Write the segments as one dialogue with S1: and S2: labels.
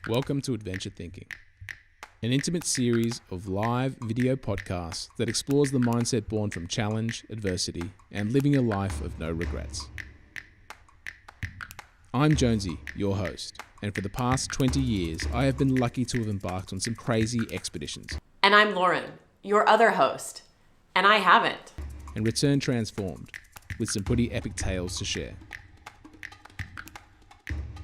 S1: Welcome to Adventure Thinking, an intimate series of live video podcasts that explores the mindset born from challenge, adversity, and living a life of no regrets. I'm Jonesy, your host, and for the past 20 years, I have been lucky to have embarked on some crazy expeditions.
S2: And I'm Lauren, your other host, and I haven't.
S1: And returned transformed, with some pretty epic tales to share.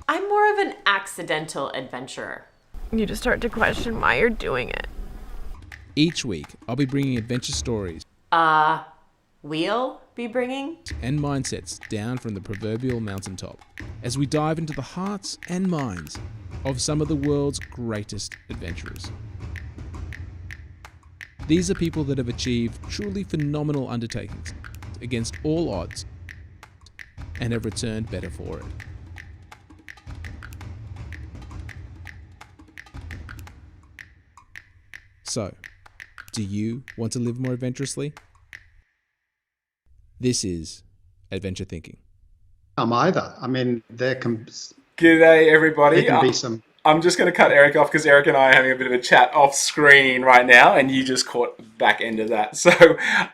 S2: I'm more of an accidental adventurer.
S3: You just start to question why you're doing it.
S1: Each week, I'll be bringing adventure stories
S2: We'll be bringing
S1: and mindsets down from the proverbial mountaintop as we dive into the hearts and minds of some of the world's greatest adventurers. These are people that have achieved truly phenomenal undertakings against all odds and have returned better for it. So, do you want to live more adventurously? This is Adventure Thinking.
S4: Either. I mean, there can
S5: G'day, everybody.
S4: be some.
S5: I'm just going to cut Eric off because Eric and I are having a bit of a chat off screen right now, and you just caught the back end of that. So,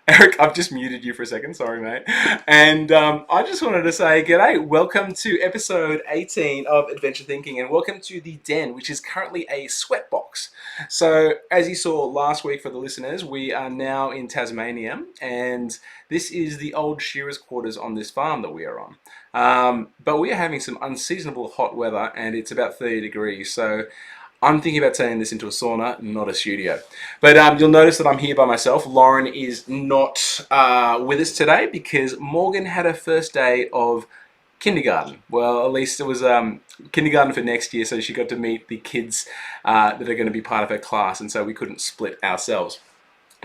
S5: Eric, I've just muted you for a second. Sorry, mate. And I just wanted to say g'day. Welcome to episode 18 of Adventure Thinking, and welcome to the Den, which is currently a sweatbox. So, as you saw last week for the listeners, we are now in Tasmania, and this is the old shearers' quarters on this farm that we are on. But we are having some unseasonable hot weather, and it's about 30 degrees. So I'm thinking about turning this into a sauna, not a studio. But you'll notice that I'm here by myself. Lauren is not with us today because Morgan had her first day of kindergarten. Well, at least it was kindergarten for next year, so she got to meet the kids that are going to be part of her class, and so we couldn't split ourselves.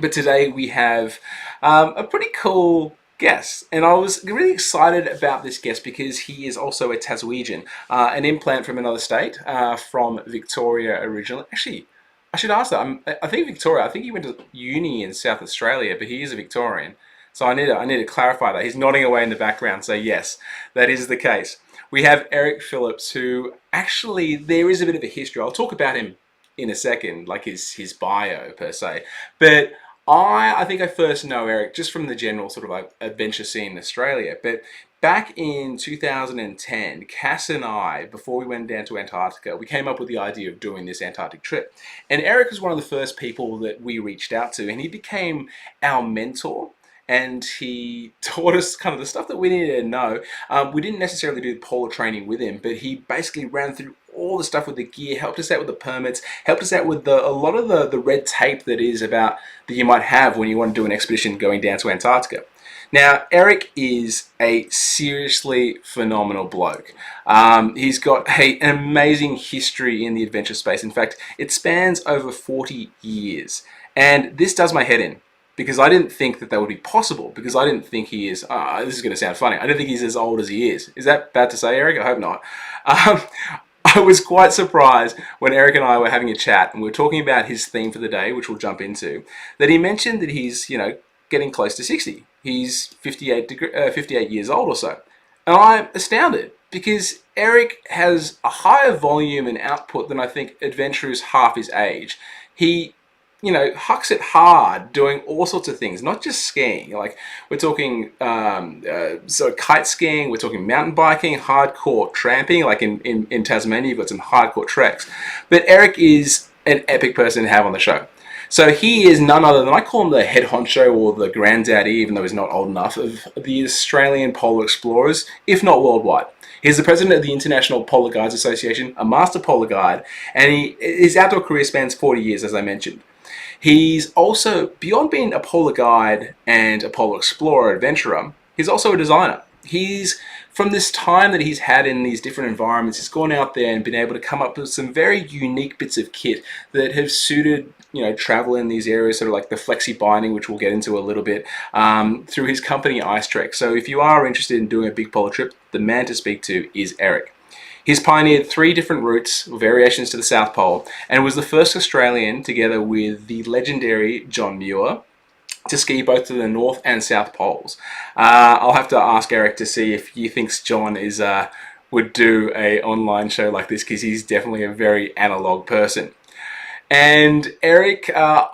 S5: But today we have a pretty cool guest, and I was really excited about this guest because he is also a Taswegian, an implant from another state, from Victoria originally. Actually, I should ask that. I think Victoria. I think he went to uni in South Australia, but he is a Victorian. So I need to clarify that. He's nodding away in the background, so yes, that is the case. We have Eric Phillips, who actually there is a bit of a history. I'll talk about him in a second, like his bio per se, but I think I first know Eric just from the general sort of like adventure scene in Australia. But back in 2010, Cass and I, before we went down to Antarctica, we came up with the idea of doing this Antarctic trip. And Eric was one of the first people that we reached out to, and he became our mentor. And he taught us kind of the stuff that we needed to know. We didn't necessarily do the polar training with him, but he basically ran through all the stuff with the gear, helped us out with the permits, helped us out with a lot of the red tape that you might have when you want to do an expedition going down to Antarctica. Now, Eric is a seriously phenomenal bloke. He's got an amazing history in the adventure space. In fact, it spans over 40 years. And this does my head in, because I didn't think that would be possible, because I didn't think he is, this is going to sound funny, I don't think he's as old as he is. Is that bad to say, Eric? I hope not. I was quite surprised when Eric and I were having a chat and we were talking about his theme for the day, which we'll jump into, that he mentioned that he's, getting close to 60. He's 58 years old or so. And I'm astounded because Eric has a higher volume and output than I think adventurers half his age. He hucks it hard doing all sorts of things, not just skiing. Like, we're talking sort of kite skiing, we're talking mountain biking, hardcore tramping, like in Tasmania, you've got some hardcore treks. But Eric is an epic person to have on the show. So he is none other than, I call him the head honcho or the granddaddy, even though he's not old enough, of the Australian polar explorers, if not worldwide. He's the president of the International Polar Guides Association, a master polar guide, and his outdoor career spans 40 years, as I mentioned. He's also, beyond being a polar guide and a polar explorer, adventurer, he's also a designer. He's, from this time that he's had in these different environments, he's gone out there and been able to come up with some very unique bits of kit that have suited, travel in these areas, sort of like the flexi binding, which we'll get into a little bit, through his company Ice Trek. So if you are interested in doing a big polar trip, the man to speak to is Eric. He's pioneered 3 different routes, or variations to the South Pole, and was the first Australian, together with the legendary John Muir, to ski both to the North and South Poles. I'll have to ask Eric to see if he thinks John is would do a online show like this, because he's definitely a very analog person. And Eric, I'm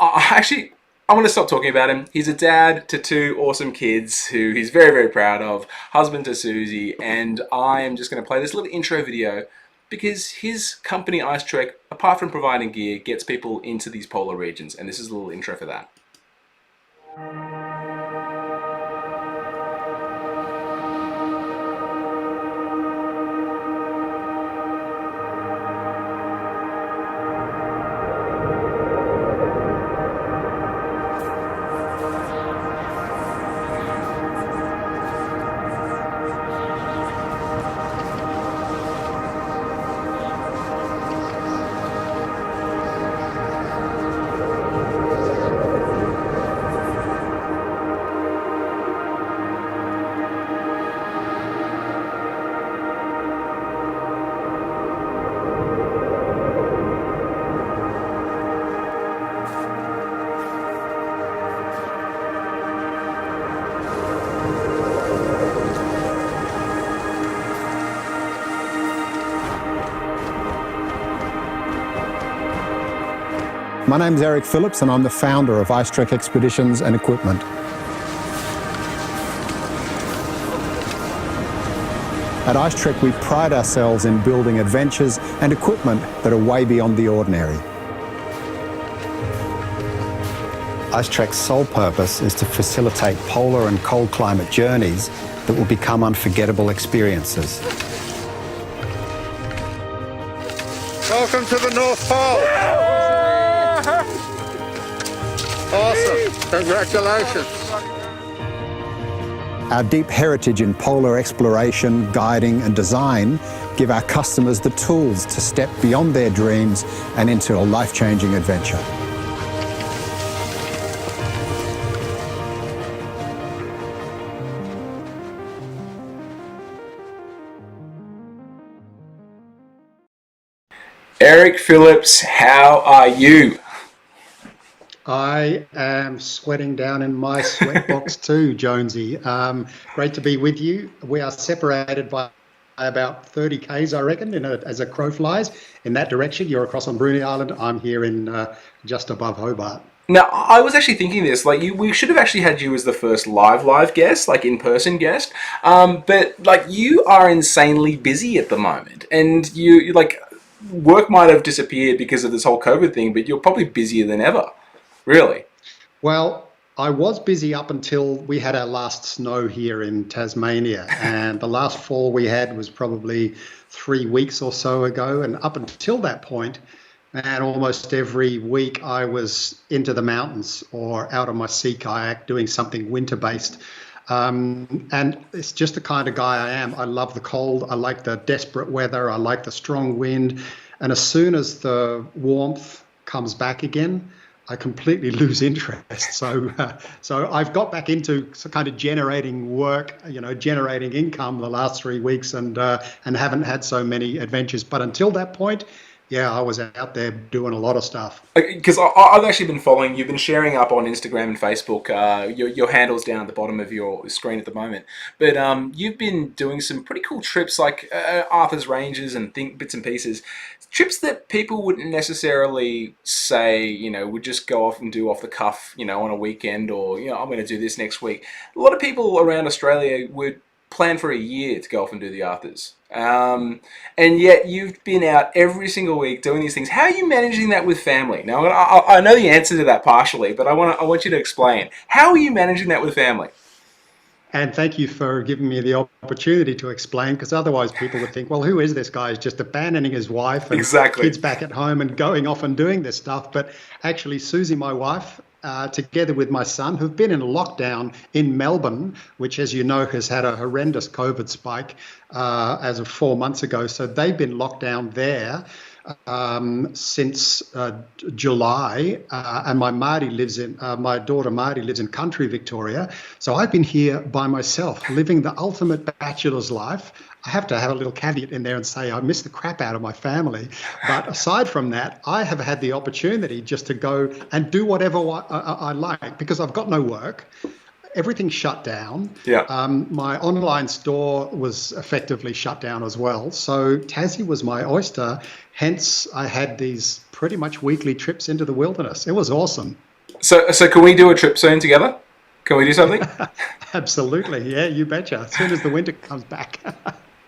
S5: going to stop talking about him. He's a dad to 2 awesome kids who he's very, very proud of, husband to Susie, and I am just going to play this little intro video because his company, Ice Trek, apart from providing gear, gets people into these polar regions, and this is a little intro for that.
S4: My name's Eric Phillips and I'm the founder of Ice Trek Expeditions and Equipment. At Ice Trek, we pride ourselves in building adventures and equipment that are way beyond the ordinary. Ice Trek's sole purpose is to facilitate polar and cold climate journeys that will become unforgettable experiences.
S6: Welcome to the North Pole! Awesome! Congratulations!
S4: Our deep heritage in polar exploration, guiding and design give our customers the tools to step beyond their dreams and into a life-changing adventure.
S5: Eric Phillips, how are you?
S4: I am sweating down in my sweatbox too, Jonesy. Great to be with you. We are separated by about 30 Ks, I reckon, as a crow flies. In that direction, you're across on Bruny Island. I'm here in just above Hobart.
S5: Now, I was actually thinking this, we should have actually had you as the first live guest, in-person guest. But you are insanely busy at the moment, and you work might have disappeared because of this whole COVID thing, but you're probably busier than ever. Really?
S4: Well, I was busy up until we had our last snow here in Tasmania, and the last fall we had was probably 3 weeks or so ago. And up until that point, and almost every week I was into the mountains or out on my sea kayak doing something winter-based. And it's just the kind of guy I am. I love the cold. I like the desperate weather. I like the strong wind. And as soon as the warmth comes back again, I completely lose interest. So I've got back into kind of generating work, generating income the last 3 weeks, and haven't had so many adventures. But until that point, yeah, I was out there doing a lot of stuff.
S5: Because I've actually been following, you've been sharing up on Instagram and Facebook, your handle's down at the bottom of your screen at the moment. But you've been doing some pretty cool trips like Arthur's Ranges and bits and pieces. Trips that people wouldn't necessarily say, would just go off and do off the cuff, on a weekend, or, I'm going to do this next week. A lot of people around Australia would plan for a year to go off and do the Arthurs. And yet you've been out every single week doing these things. How are you managing that with family? Now, I know the answer to that partially, but I want you to explain. How are you managing that with family?
S4: And thank you for giving me the opportunity to explain, because otherwise people would think, well, who is this guy? He's just abandoning his wife and kids back at home and going off and doing this stuff. But actually, Susie, my wife, together with my son, who've been in lockdown in Melbourne, which, as you know, has had a horrendous COVID spike as of 4 months ago. So they've been locked down there since July, and my daughter Marty lives in country Victoria. So I've been here by myself, living the ultimate bachelor's life. I have to have a little caveat in there and say I miss the crap out of my family. But aside from that, I have had the opportunity just to go and do whatever I like, because I've got no work. everything shut down.
S5: Yeah.
S4: My online store was effectively shut down as well. So Tassie was my oyster. Hence, I had these pretty much weekly trips into the wilderness. It was awesome.
S5: So can we do a trip soon together? Can we do something?
S4: Absolutely. Yeah, you betcha. As soon as the winter comes back.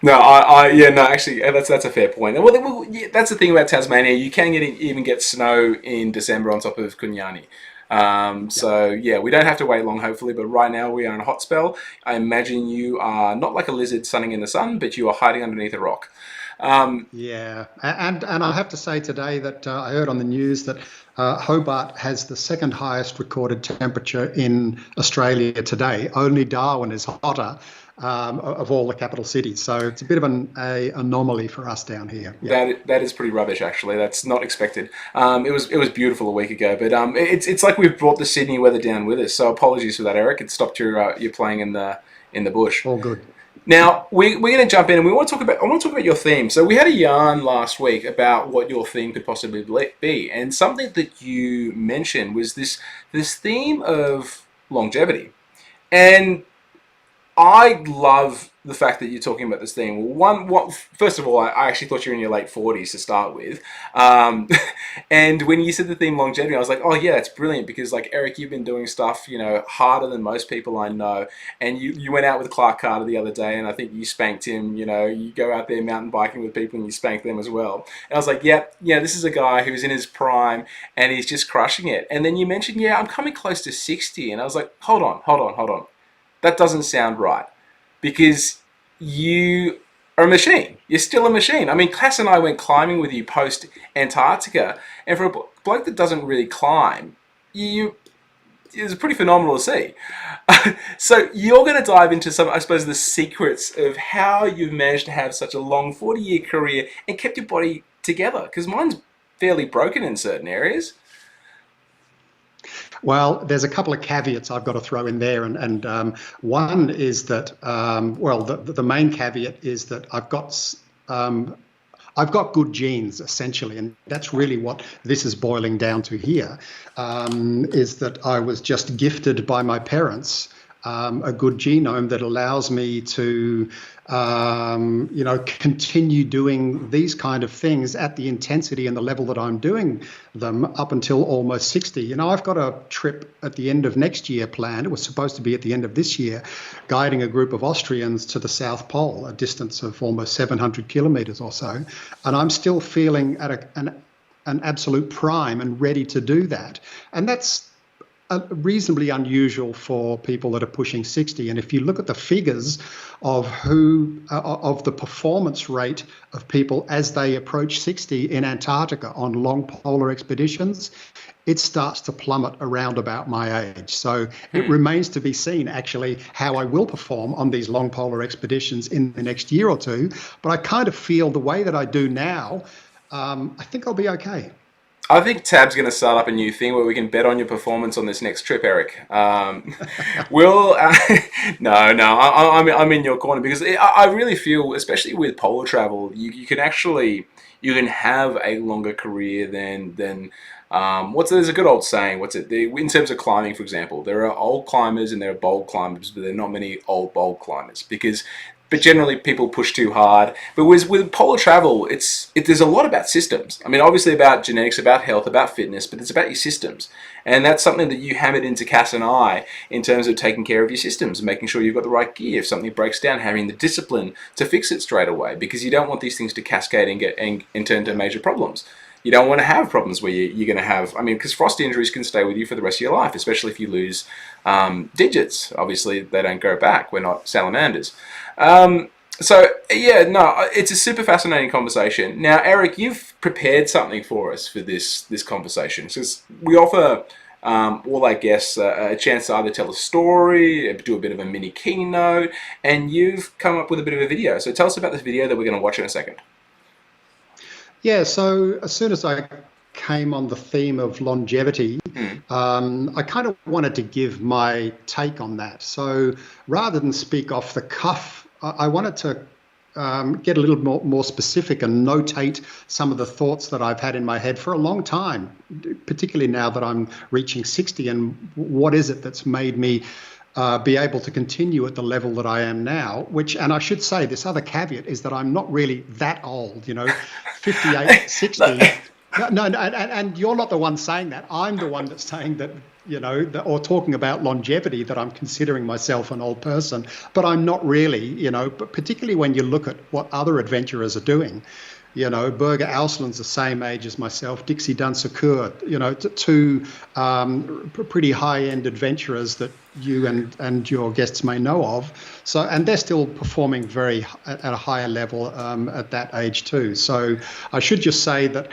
S5: No, no, actually, that's a fair point. Well, yeah, that's the thing about Tasmania. You can even get snow in December on top of Kunyani. So yeah, we don't have to wait long, hopefully. But right now we are in a hot spell. I imagine you are not like a lizard sunning in the sun, but you are hiding underneath a rock.
S4: Yeah, and I have to say today that I heard on the news that Hobart has the second highest recorded temperature in Australia today. Only Darwin is hotter of all the capital cities. So it's a bit of an anomaly for us down here. Yeah.
S5: That is pretty rubbish, actually. That's not expected. It was beautiful a week ago, but it's like we've brought the Sydney weather down with us. So apologies for that, Eric. It stopped your playing in the bush.
S4: All good.
S5: Now we're going to jump in, and I want to talk about your theme. So we had a yarn last week about what your theme could possibly be, and something that you mentioned was this theme of longevity. And I love the fact that you're talking about this thing. First of all, I actually thought you were in your late 40s to start with. And when you said the theme longevity, I was like, oh yeah, that's brilliant, because like, Eric, you've been doing stuff, harder than most people I know. And you went out with Clark Carter the other day, and I think you spanked him. You go out there mountain biking with people and you spank them as well. And I was like, yeah, this is a guy who's in his prime and he's just crushing it. And then you mentioned, yeah, I'm coming close to 60. And I was like, hold on. That doesn't sound right, because you are a machine. You're still a machine. I mean, Cass and I went climbing with you post Antarctica, and for a bloke that doesn't really climb, it's pretty phenomenal to see. So you're going to dive into some, I suppose, the secrets of how you've managed to have such a long 40-year career and kept your body together, because mine's fairly broken in certain areas.
S4: Well, there's a couple of caveats I've got to throw in there, and one is that the main caveat is that I've got good genes, essentially, and that's really what this is boiling down to here. Is that I was just gifted by my parents a good genome that allows me to continue doing these kind of things at the intensity and the level that I'm doing them up until almost 60. I've got a trip at the end of next year planned. It was supposed to be at the end of this year, guiding a group of Austrians to the South Pole, a distance of almost 700 kilometers or so. And I'm still feeling at an absolute prime and ready to do that. And that's reasonably unusual for people that are pushing 60. And if you look at the figures of the performance rate of people as they approach 60 in Antarctica on long polar expeditions, it starts to plummet around about my age. So it remains to be seen, actually, how I will perform on these long polar expeditions in the next year or two. But I kind of feel the way that I do now, I think I'll be okay.
S5: I think Tab's going to start up a new thing where we can bet on your performance on this next trip, Eric. I'm in your corner, because I really feel, especially with polar travel, you can have a longer career than there's a good old saying. In terms of climbing, for example, there are old climbers and there are bold climbers, but there are not many old bold climbers, but generally people push too hard. But with polar travel, there's a lot about systems. I mean, obviously about genetics, about health, about fitness, but it's about your systems. And that's something that you hammered into Cass and I in terms of taking care of your systems and making sure you've got the right gear. If something breaks down, having the discipline to fix it straight away, because you don't want these things to cascade and turn into major problems. You don't want to have problems where you're going to have, because frost injuries can stay with you for the rest of your life, especially if you lose digits. Obviously, they don't go back. We're not salamanders. It's a super fascinating conversation. Now, Eric, you've prepared something for us for this conversation. So we offer all our guests a chance to either tell a story, do a bit of a mini keynote, and you've come up with a bit of a video. So tell us about this video that we're going to watch in a second.
S4: Yeah, so as soon as I came on the theme of longevity, I kind of wanted to give my take on that. So rather than speak off the cuff, I wanted to get a little more specific and notate some of the thoughts that I've had in my head for a long time, particularly now that I'm reaching 60, and what is it that's made me be able to continue at the level that I am now, and I should say this other caveat is that I'm not really that old, 58, 60. No, and you're not the one saying that. I'm the one that's saying that, or talking about longevity, that I'm considering myself an old person, but I'm not really, but particularly when you look at what other adventurers are doing. Birger Ausland's the same age as myself, Dixie Dunsecourt, two pretty high-end adventurers that you and your guests may know of. So, and they're still performing at a higher level at that age too. So I should just say that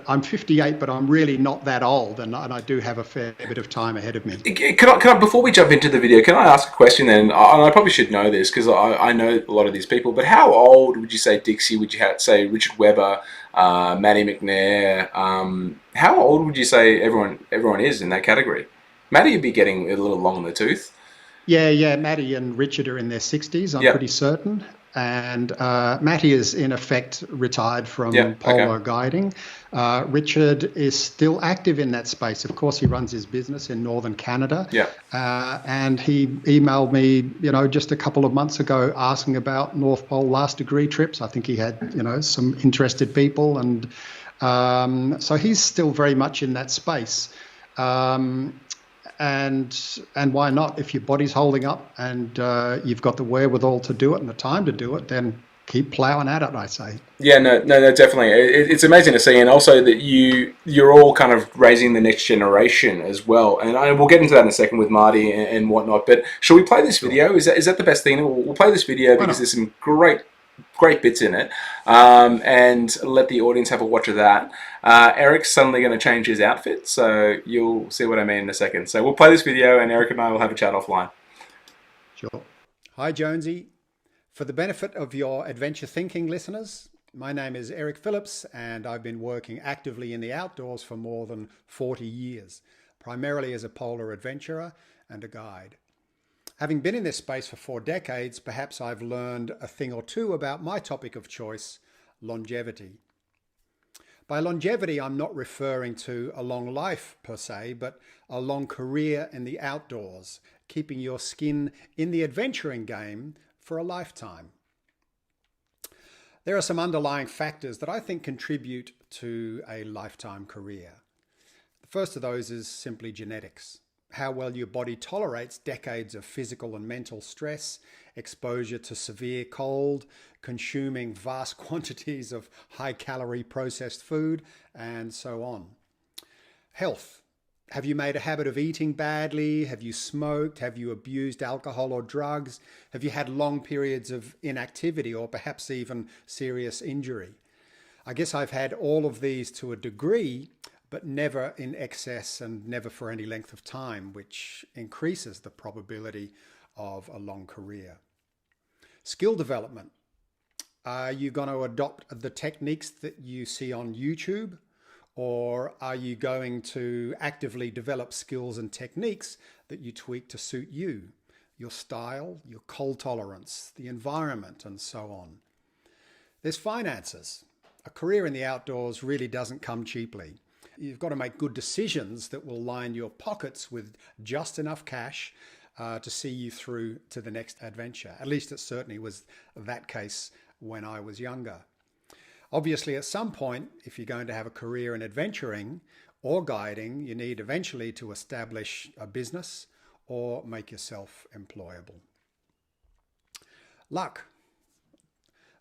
S4: I'm 58, but I'm really not that old, and I do have a fair bit of time ahead of me.
S5: Can I, before we jump into the video, can I ask a question then? And I probably should know this because I know a lot of these people, but how old would you say Dixie, would you say Richard Webber, Maddie McNair, how old would you say everyone is in that category? Maddie would be getting a little long in the tooth.
S4: Yeah, Maddie and Richard are in their 60s, I'm pretty certain. And Matty is in effect retired from polar guiding. Richard is still active in that space. Of course, he runs his business in northern Canada. And he emailed me, just a couple of months ago asking about North Pole last degree trips. I think he had, some interested people. And so he's still very much in that space. And why not? If your body's holding up and you've got the wherewithal to do it and the time to do it, then keep ploughing at it, I say.
S5: Yeah, no, definitely. It's amazing to see, and also that you're all kind of raising the next generation as well. And we'll get into that in a second with Marty and whatnot. But shall we play this video? Is that the best thing? We'll play this video because there's some great bits in it, and let the audience have a watch of that. Eric's suddenly going to change his outfit, so you'll see what I mean in a second. So we'll play this video, and Eric and I will have a chat offline.
S4: Sure. Hi, Jonesy. For the benefit of your adventure thinking listeners, my name is Eric Phillips, and I've been working actively in the outdoors for more than 40 years, primarily as a polar adventurer and a guide. Having been in this space for 4 decades, perhaps I've learned a thing or two about my topic of choice, longevity. By longevity, I'm not referring to a long life per se, but a long career in the outdoors, keeping your skin in the adventuring game for a lifetime. There are some underlying factors that I think contribute to a lifetime career. The first of those is simply genetics. How well your body tolerates decades of physical and mental stress, exposure to severe cold, consuming vast quantities of high-calorie processed food, and so on. Health. Have you made a habit of eating badly? Have you smoked? Have you abused alcohol or drugs? Have you had long periods of inactivity or perhaps even serious injury? I guess I've had all of these to a degree, but never in excess and never for any length of time, which increases the probability of a long career. Skill development. Are you going to adopt the techniques that you see on YouTube? Or are you going to actively develop skills and techniques that you tweak to suit you, your style, your cold tolerance, the environment, and so on? There's finances. A career in the outdoors really doesn't come cheaply. You've got to make good decisions that will line your pockets with just enough cash to see you through to the next adventure. At least it certainly was that case when I was younger. Obviously, at some point, if you're going to have a career in adventuring or guiding, you need eventually to establish a business or make yourself employable. Luck.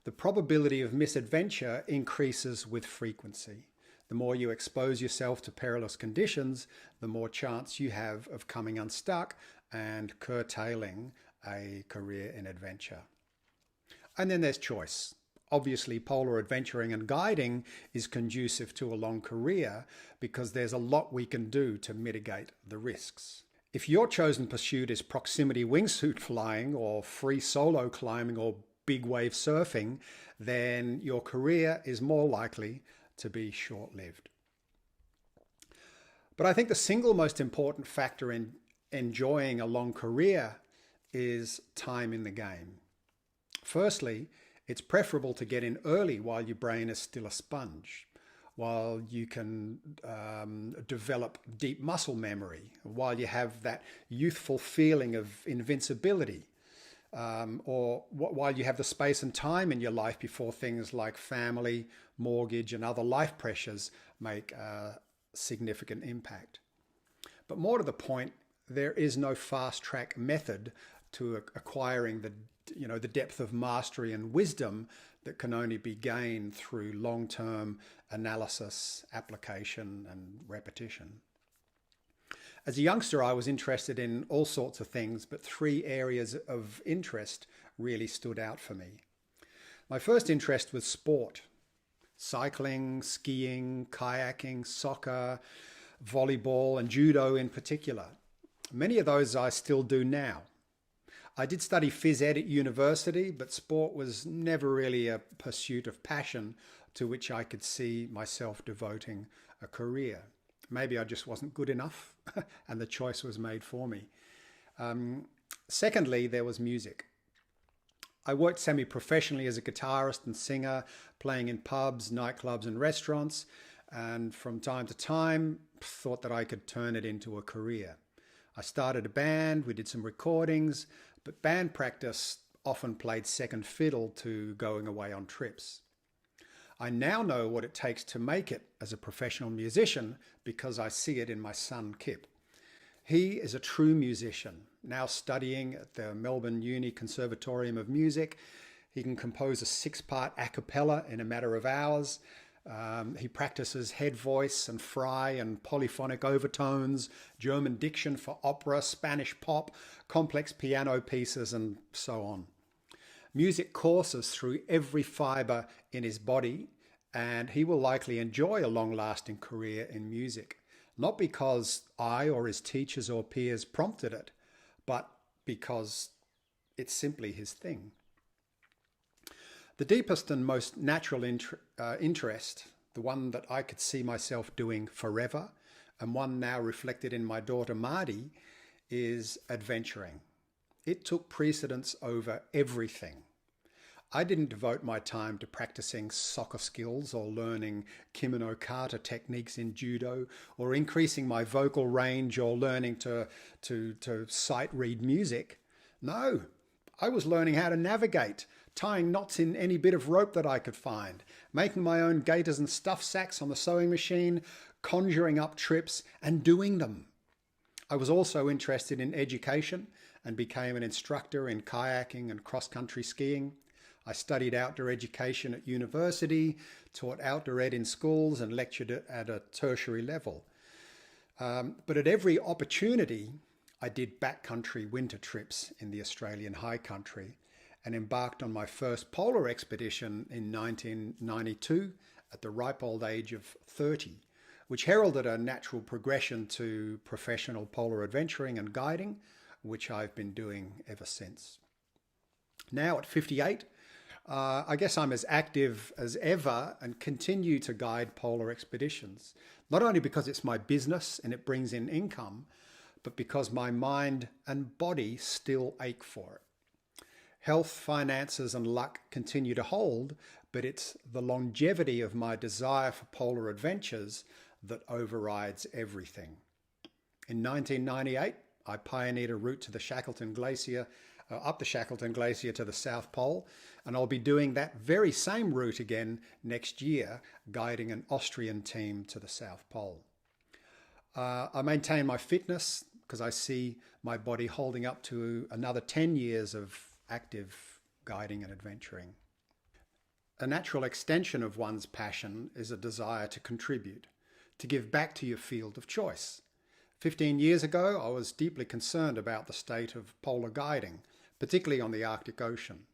S4: The probability of misadventure increases with frequency. The more you expose yourself to perilous conditions, the more chance you have of coming unstuck and curtailing a career in adventure. And then there's choice. Obviously, polar adventuring and guiding is conducive to a long career because there's a lot we can do to mitigate the risks. If your chosen pursuit is proximity wingsuit flying or free solo climbing or big wave surfing, then your career is more likely to be short-lived. But I think the single most important factor in enjoying a long career is time in the game. Firstly, it's preferable to get in early while your brain is still a sponge. while you can develop deep muscle memory, while you have that youthful feeling of invincibility, or while you have the space and time in your life before things like family, mortgage, and other life pressures make a significant impact. But more to the point, there is no fast track method to acquiring the depth of mastery and wisdom that can only be gained through long-term analysis, application, and repetition. As a youngster, I was interested in all sorts of things, but 3 areas of interest really stood out for me. My first interest was sport: cycling, skiing, kayaking, soccer, volleyball, and judo in particular. Many of those I still do now. I did study phys ed at university, but sport was never really a pursuit of passion to which I could see myself devoting a career. Maybe I just wasn't good enough and the choice was made for me. Secondly, there was music. I worked semi-professionally as a guitarist and singer, playing in pubs, nightclubs and restaurants, and from time to time thought that I could turn it into a career. I started a band, we did some recordings, but band practice often played second fiddle to going away on trips. I now know what it takes to make it as a professional musician because I see it in my son, Kip. He is a true musician, now studying at the Melbourne Uni Conservatorium of Music. He can compose a 6-part a cappella in a matter of hours. He practices head voice and fry and polyphonic overtones, German diction for opera, Spanish pop, complex piano pieces, and so on. Music courses through every fibre in his body, and he will likely enjoy a long-lasting career in music, not because I or his teachers or peers prompted it, but because it's simply his thing. The deepest and most natural interest, the one that I could see myself doing forever, and one now reflected in my daughter Mardi, is adventuring. It took precedence over everything. I didn't devote my time to practicing soccer skills or learning kimono kata techniques in judo or increasing my vocal range or learning to sight read music. No, I was learning how to navigate, tying knots in any bit of rope that I could find, making my own gaiters and stuff sacks on the sewing machine, conjuring up trips and doing them. I was also interested in education and became an instructor in kayaking and cross-country skiing. I studied outdoor education at university, taught outdoor ed in schools and lectured at a tertiary level. But at every opportunity, I did backcountry winter trips in the Australian high country and embarked on my first polar expedition in 1992 at the ripe old age of 30, which heralded a natural progression to professional polar adventuring and guiding, which I've been doing ever since. Now at 58, I guess I'm as active as ever and continue to guide polar expeditions, not only because it's my business and it brings in income, but because my mind and body still ache for it. Health, finances, and luck continue to hold, but it's the longevity of my desire for polar adventures that overrides everything. In 1998, I pioneered a route to the Shackleton Glacier, up the Shackleton Glacier to the South Pole, and I'll be doing that very same route again next year, guiding an Austrian team to the South Pole. I maintain my fitness because I see my body holding up to another 10 years of active guiding and adventuring. A natural extension of one's passion is a desire to contribute, to give back to your field of choice. 15 years ago, I was deeply concerned about the state of polar guiding, particularly on the Arctic Ocean.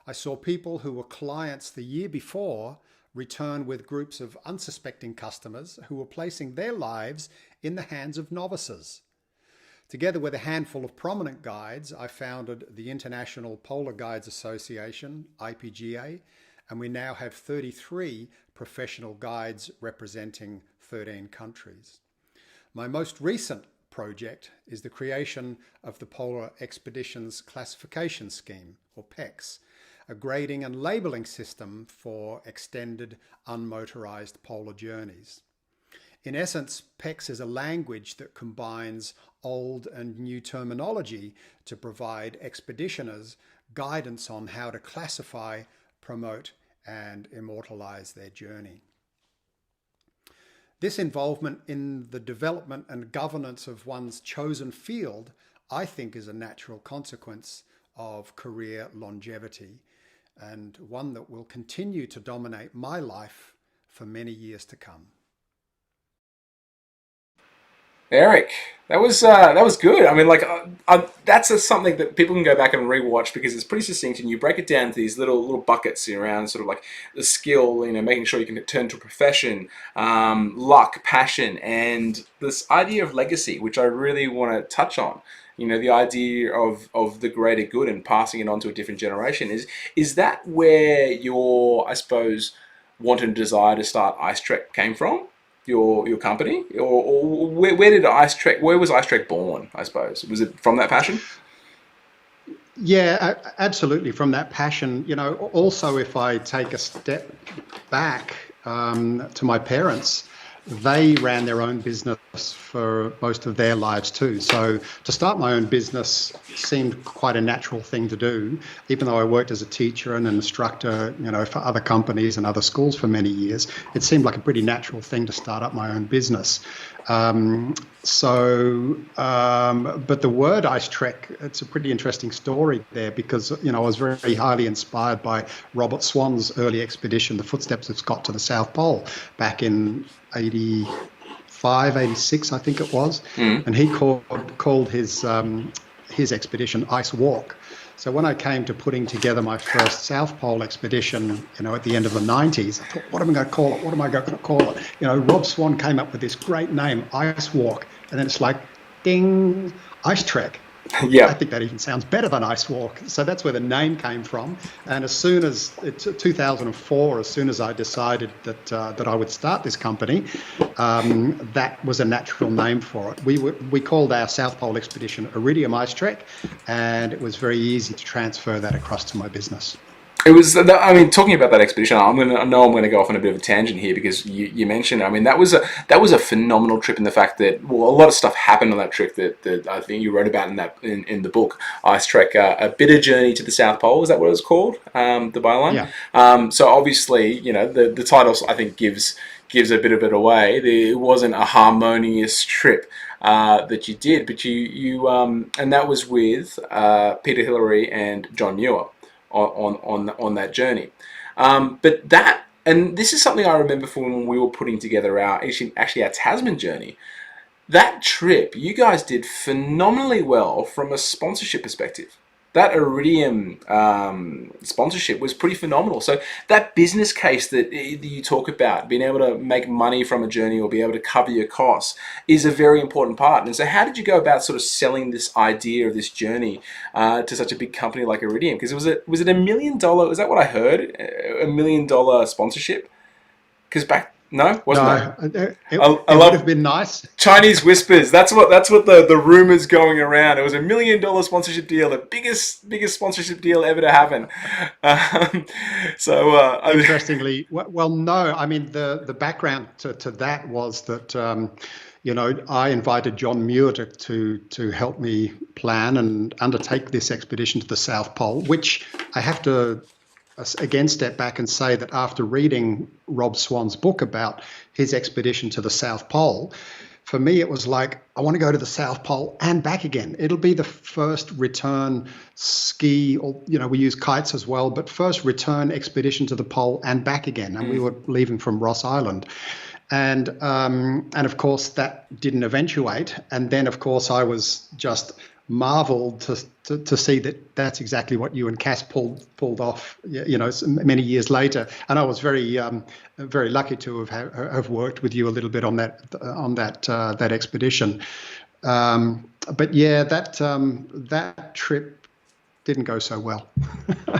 S4: I saw people who were clients the year before return with groups of unsuspecting customers who were placing their lives in the hands of novices. Together with a handful of prominent guides, I founded the International Polar Guides Association, IPGA, and we now have 33 professional guides representing 13 countries. My most recent project is the creation of the Polar Expeditions Classification Scheme, or PEX, a grading and labeling system for extended unmotorized polar journeys. In essence, PEX is a language that combines old and new terminology to provide expeditioners guidance on how to classify, promote, and immortalize their journey. This involvement in the development and governance of one's chosen field, I think, is a natural consequence of career longevity, and one that will continue to dominate my life for many years to come.
S5: Eric, that was good. I mean, that's something that people can go back and rewatch because it's pretty succinct, and you break it down to these little buckets around sort of like the skill, making sure you can turn to a profession, luck, passion, and this idea of legacy, which I really want to touch on. The idea of the greater good and passing it on to a different generation. Is that where your, I suppose, want and desire to start IceTrek came from? Your company, or where did IceTrek? Where was IceTrek born? I suppose, was it from that passion?
S4: Yeah, absolutely, from that passion. Also, if I take a step back to my parents, they ran their own business for most of their lives too. So to start my own business seemed quite a natural thing to do, even though I worked as a teacher and an instructor, for other companies and other schools for many years. It seemed like a pretty natural thing to start up my own business. But the word IceTrek, it's a pretty interesting story there because, I was very highly inspired by Robert Swan's early expedition, The Footsteps of Scott to the South Pole, back in 85, 86, I think it was. And he called his expedition Ice Walk. So when I came to putting together my first South Pole expedition, at the end of the 90s, I thought, what am I going to call it? What am I going to call it? Rob Swan came up with this great name, Ice Walk. And then it's like, ding, IceTrek.
S5: Yeah.
S4: I think that even sounds better than Ice Walk. So that's where the name came from. And as soon as, 2004, as soon as I decided that I would start this company, that was a natural name for it. We called our South Pole expedition Iridium IceTrek, and it was very easy to transfer that across to my business.
S5: It was, talking about that expedition, I'm going to go off on a bit of a tangent here because you mentioned, that was a phenomenal trip in the fact that, a lot of stuff happened on that trip that I think you wrote about in the book, IceTrek, A Bitter Journey to the South Pole. Is that what it was called? The byline?
S4: Yeah.
S5: So obviously, the title, I think, gives a bit of it away. It wasn't a harmonious trip that you did, but you and that was with Peter Hillary and John Muir on that journey. But that, and this is something I remember from when we were putting together our Tasman journey. That trip, you guys did phenomenally well from a sponsorship perspective. That Iridium sponsorship was pretty phenomenal. So that business case that you talk about, being able to make money from a journey or be able to cover your costs, is a very important part. And so how did you go about sort of selling this idea of this journey to such a big company like Iridium? Because was it $1 million? Is that what I heard? $1 million sponsorship? Because wasn't it?
S4: It would have been nice.
S5: Chinese whispers. That's what the rumors going around. It was $1 million sponsorship deal, the biggest sponsorship deal ever to happen.
S4: Interestingly, well, no. The background to that was that I invited John Muir to help me plan and undertake this expedition to the South Pole, which I have to again step back and say that after reading Rob Swan's book about his expedition to the South Pole, for me it was like, I want to go to the South Pole and back again. It'll be the first return ski, or we use kites as well, but first return expedition to the pole and back again. And we were leaving from Ross Island. And of course that didn't eventuate. And then of course I was just marveled to see that that's exactly what you and Cass pulled off, many years later. And I was very lucky to have worked with you a little bit on that expedition. But yeah, that trip didn't go so well.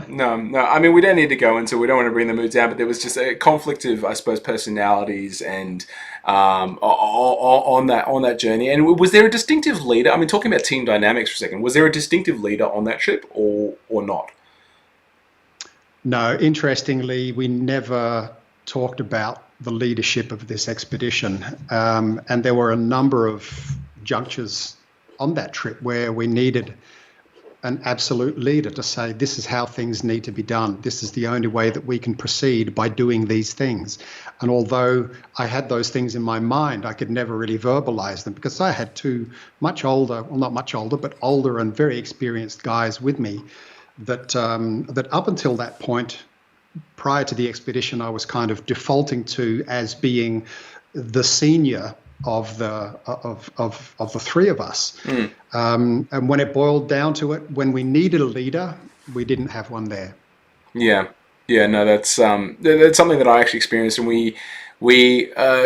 S5: No. We don't need to go into. We don't want to bring the mood down, but there was just a conflict of, I suppose, personalities and on that journey. And was there a distinctive leader? Talking about team dynamics for a second, was there a distinctive leader on that trip or not?
S4: No, interestingly, we never talked about the leadership of this expedition. And there were a number of junctures on that trip where we needed an absolute leader to say, this is how things need to be done. This is the only way that we can proceed, by doing these things. And although I had those things in my mind, I could never really verbalize them because I had two much older, well, not much older, but older and very experienced guys with me that up until that point, prior to the expedition, I was kind of defaulting to as being the senior of the three of us. And when it boiled down to it, when we needed a leader, we didn't have one there.
S5: Yeah, no, that's something that I actually experienced, and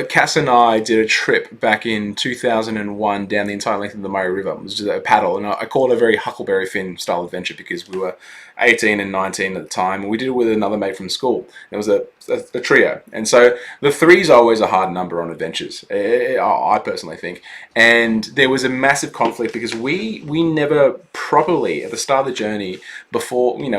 S5: Cass and I did a trip back in 2001 down the entire length of the Murray River. It was just a paddle, and I call it a very Huckleberry Finn style adventure because we were 18 and 19 at the time, and we did it with another mate from school. It was a trio, and so the three's always a hard number on adventures, I personally think. And there was a massive conflict because we never properly, at the start of the journey, before, we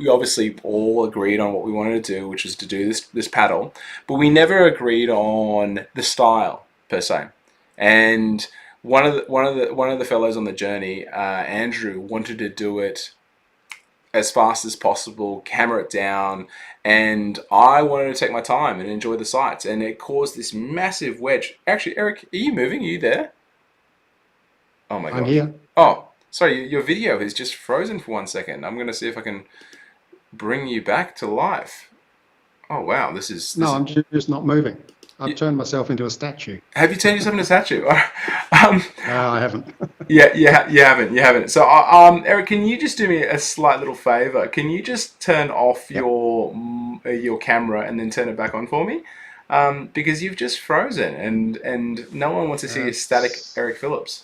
S5: obviously all agreed on what we wanted to do, which was to do this paddle, but we never agreed on the style per se. And one of the fellows on the journey, Andrew, wanted to do it as fast as possible, hammer it down, and I wanted to take my time and enjoy the sights, and it caused this massive wedge. Actually, Eric, are you moving? Are you there? Oh my god.
S4: I'm here.
S5: Oh, sorry, your video is just frozen for 1 second. I'm going to see if I can bring you back to life. Oh wow, this is...
S4: No, I'm just not moving. I've turned myself into a statue.
S5: Have you turned yourself into a statue?
S4: No, I haven't.
S5: You haven't. So, Eric, can you just do me a slight little favor? Can you just turn off your camera and then turn it back on for me? Because you've just frozen, and no one wants to see a static Eric Phillips.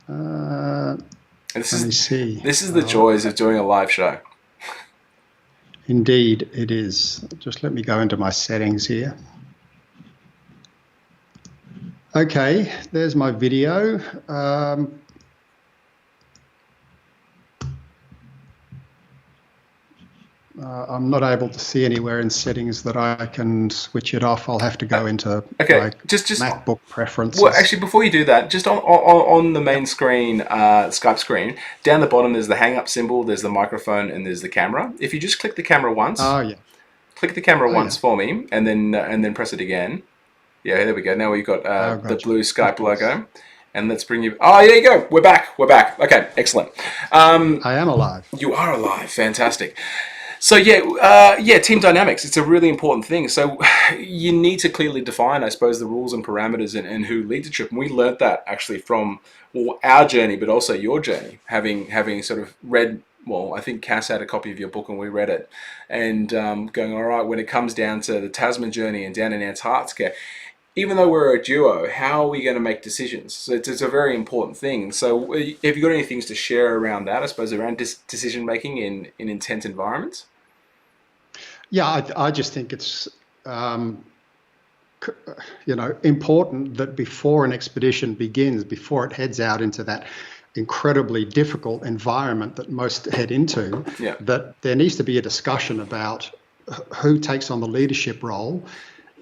S4: Let me see.
S5: This is the joys of doing a live show.
S4: Indeed, it is. Just let me go into my settings here. Okay, there's my video. I'm not able to see anywhere in settings that I can switch it off. I'll have to go into just MacBook preferences.
S5: Well, actually, before you do that, just on the main screen, Skype screen, down the bottom there's the hang up symbol, there's the microphone, and there's the camera. If you just click the camera once, click the camera once for me, and then press it again. Yeah, there we go. Now we've got the blue Skype logo. And let's bring you... Oh, there you go. We're back. Okay, excellent.
S4: I am alive.
S5: You are alive. Fantastic. So team dynamics. It's a really important thing. So you need to clearly define, I suppose, the rules and parameters and who leads the trip. And we learnt that actually from our journey, but also your journey, having sort of read... Well, I think Cass had a copy of your book and we read it. And going, all right, when it comes down to the Tasman journey and down in Antarctica... Even though we're a duo, how are we going to make decisions? So it's a very important thing. So have you got any things to share around that, I suppose, around decision making in intense environments?
S4: Yeah, I just think it's important that before an expedition begins, before it heads out into that incredibly difficult environment that most head into, that there needs to be a discussion about who takes on the leadership role.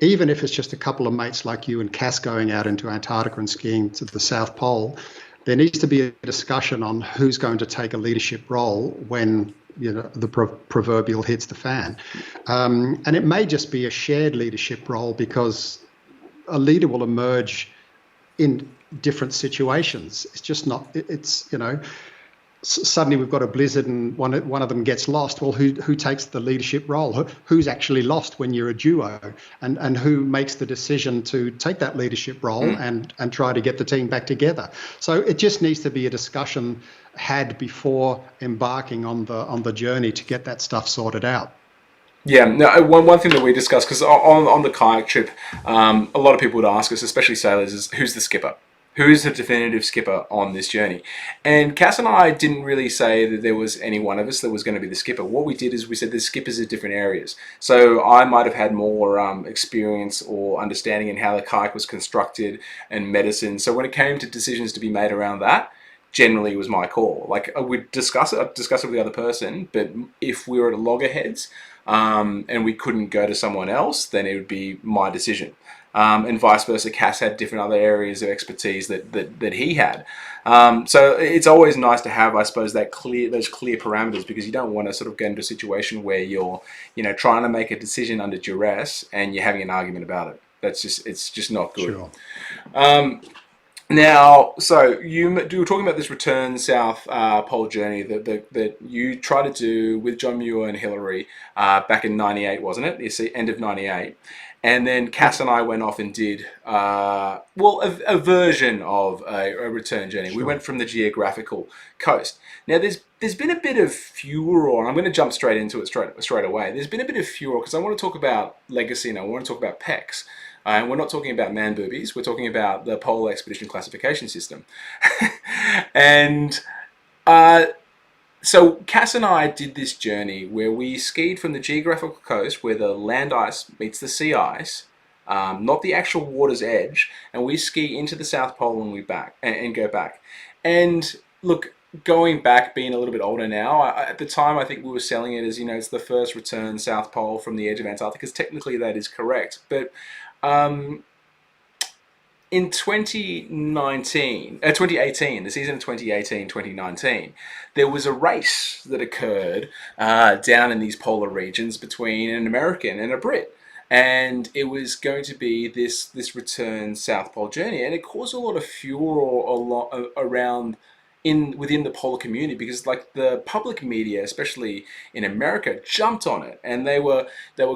S4: Even if it's just a couple of mates like you and Cass going out into Antarctica and skiing to the South Pole, there needs to be a discussion on who's going to take a leadership role when the proverbial hits the fan. And it may just be a shared leadership role because a leader will emerge in different situations. It's just not, suddenly we've got a blizzard and one of them gets lost. Well, who takes the leadership role? Who's actually lost when you're a duo? And who makes the decision to take that leadership role and try to get the team back together? So it just needs to be a discussion had before embarking on the journey to get that stuff sorted out.
S5: Yeah, no, one thing that we discussed, because on the kayak trip, a lot of people would ask us, especially sailors, is who's the skipper? Who's the definitive skipper on this journey? And Cass and I didn't really say that there was any one of us that was going to be the skipper. What we did is we said the skippers are different areas. So I might have had more experience or understanding in how the kayak was constructed and medicine. So when it came to decisions to be made around that, generally was my call. Like I'd discuss it with the other person, but if we were at loggerheads and we couldn't go to someone else, then it would be my decision. And vice versa. Cass had different other areas of expertise that he had. So it's always nice to have, I suppose, those clear parameters, because you don't want to sort of get into a situation where you're, trying to make a decision under duress and you're having an argument about it. It's just not good.
S4: Sure.
S5: Now, so you were talking about this return South Pole journey that you tried to do with John Muir and Hillary back in '98, wasn't it? It's the end of '98. And then Cass and I went off and did, a version of a return journey. Sure. We went from the geographical coast. Now, there's been a bit of furor, and I'm going to jump straight into it straight away. There's been a bit of furor because I want to talk about legacy and I want to talk about PECs. And we're not talking about man boobies. We're talking about the Polar Expedition Classification System. And so Cass and I did this journey where we skied from the geographical coast where the land ice meets the sea ice, not the actual water's edge, and we ski into the South Pole and go back. And look, going back, being a little bit older now, at the time I think we were selling it as, it's the first return South Pole from the edge of Antarctica, because technically that is correct. But in 2018, the season of 2018-2019, there was a race that occurred down in these polar regions between an American and a Brit. And it was going to be this return South Pole journey. And it caused a lot of furor around within the polar community, because like the public media, especially in America, jumped on it, and they were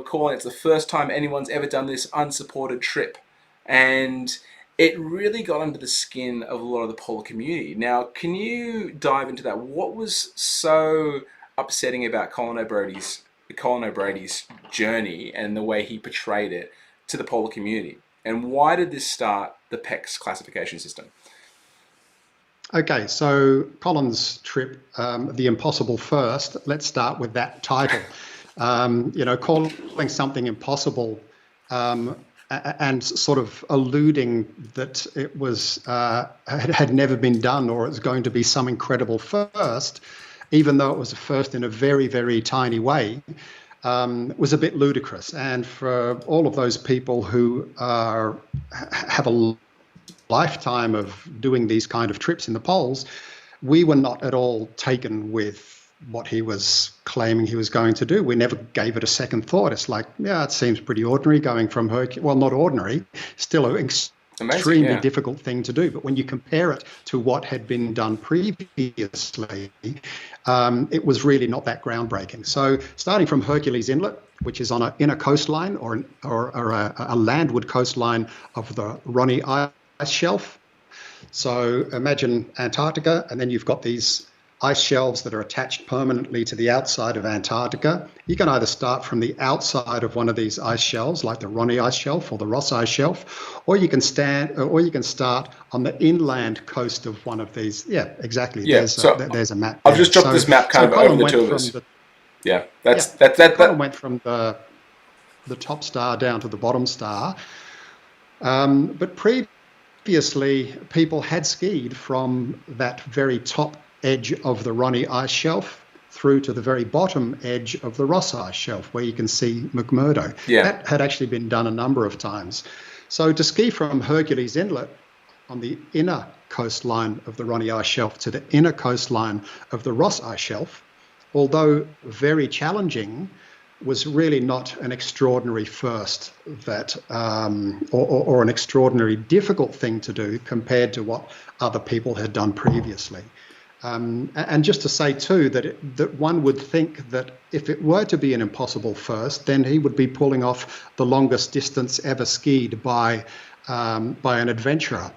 S5: calling it the first time anyone's ever done this unsupported trip. And it really got under the skin of a lot of the polar community. Now, can you dive into that? What was so upsetting about Colin O'Brady's journey and the way he portrayed it to the polar community? And why did this start the PECs classification system?
S4: Okay, so Colin's trip, The Impossible First, let's start with that title. Calling something impossible and sort of alluding that it was had never been done, or it was going to be some incredible first, even though it was a first in a very, very tiny way, was a bit ludicrous. And for all of those people who have a lifetime of doing these kind of trips in the poles, we were not at all taken with what he was claiming he was going to do. We never gave it a second thought. It's like, yeah, it seems pretty ordinary going from Hercules. Well, not ordinary, still an extremely difficult thing to do. But when you compare it to what had been done previously, it was really not that groundbreaking. So starting from Hercules Inlet, which is on an inner coastline or a landward coastline of the Ronnie Ice Shelf. So imagine Antarctica, and then you've got these ice shelves that are attached permanently to the outside of Antarctica. You can either start from the outside of one of these ice shelves, like the Ronnie Ice Shelf or the Ross Ice Shelf, or you can start on the inland coast of one of these. Yeah, exactly.
S5: Yeah,
S4: there's a map.
S5: I've just dropped this map kind of over the two of us.
S4: That went from the top star down to the bottom star. But previously, people had skied from that very top edge of the Ronnie Ice Shelf through to the very bottom edge of the Ross Ice Shelf, where you can see McMurdo.
S5: Yeah.
S4: That had actually been done a number of times. So to ski from Hercules Inlet on the inner coastline of the Ronnie Ice Shelf to the inner coastline of the Ross Ice Shelf, although very challenging, was really not an extraordinary first that or an extraordinary difficult thing to do compared to what other people had done previously. And just to say too that one would think that if it were to be an impossible first, then he would be pulling off the longest distance ever skied by an adventurer.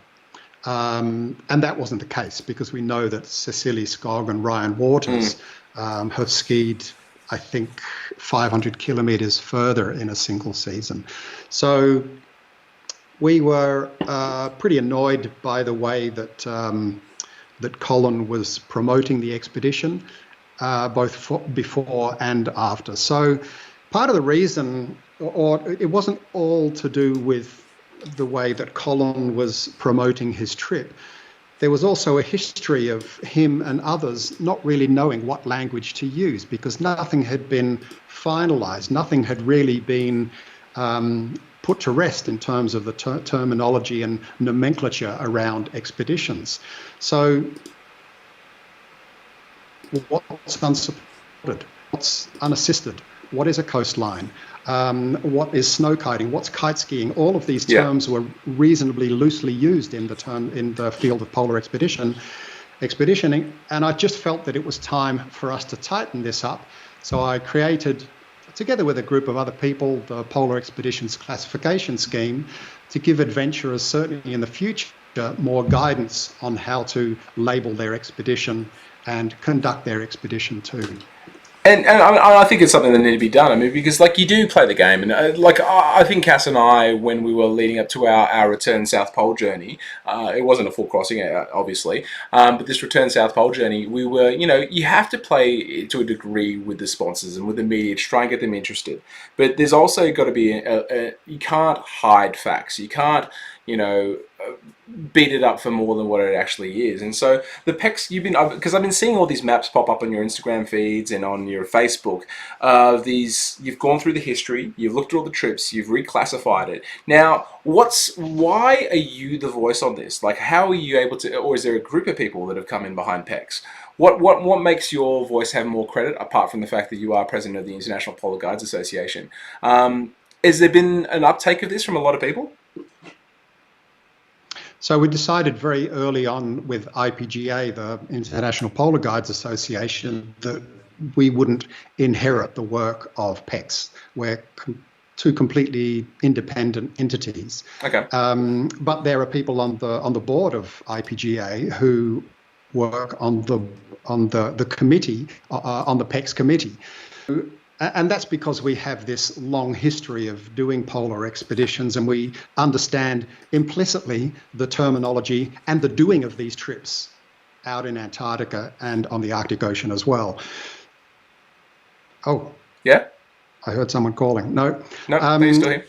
S4: And that wasn't the case, because we know that Cecilie Skog and Ryan Waters have skied, I think, 500 kilometers further in a single season. So we were pretty annoyed by the way that Colin was promoting the expedition, both before and after. So part of the reason, or it wasn't all to do with the way that Colin was promoting his trip. there was also a history of him and others not really knowing what language to use, because nothing had been finalized, nothing had really been put to rest in terms of the terminology and nomenclature around expeditions. So what's unsupported? What's unassisted? What is a coastline? What is snow kiting? What's kite skiing? All of these terms were reasonably loosely used in the field of polar expeditioning, and I just felt that it was time for us to tighten this up. So I created, together with a group of other people, the Polar Expeditions Classification Scheme, to give adventurers, certainly in the future, more guidance on how to label their expedition and conduct their expedition too.
S5: And I think it's something that needs to be done. I mean, because like you do play the game, and I think Cass and I, when we were leading up to our return South Pole journey, it wasn't a full crossing, obviously, but this return South Pole journey, we were, you have to play to a degree with the sponsors and with the media to try and get them interested. But there's also got to be you can't hide facts. You can't, beat it up for more than what it actually is. And so the PECs, because I've been seeing all these maps pop up on your Instagram feeds and on your Facebook, you've gone through the history, you've looked at all the trips, you've reclassified it. Now, why are you the voice on this? Like, how are you able to, or is there a group of people that have come in behind PECs? What makes your voice have more credit, apart from the fact that you are president of the International Polar Guides Association? Has there been an uptake of this from a lot of people?
S4: So we decided very early on with IPGA, the International Polar Guides Association, that we wouldn't inherit the work of PECs. We're two completely independent entities.
S5: Okay.
S4: But there are people on the board of IPGA who work on the committee, on the PECs committee. And that's because we have this long history of doing polar expeditions, and we understand implicitly the terminology and the doing of these trips out in Antarctica and on the Arctic Ocean as well. Oh.
S5: Yeah?
S4: I heard someone calling. No.
S5: No, please still here.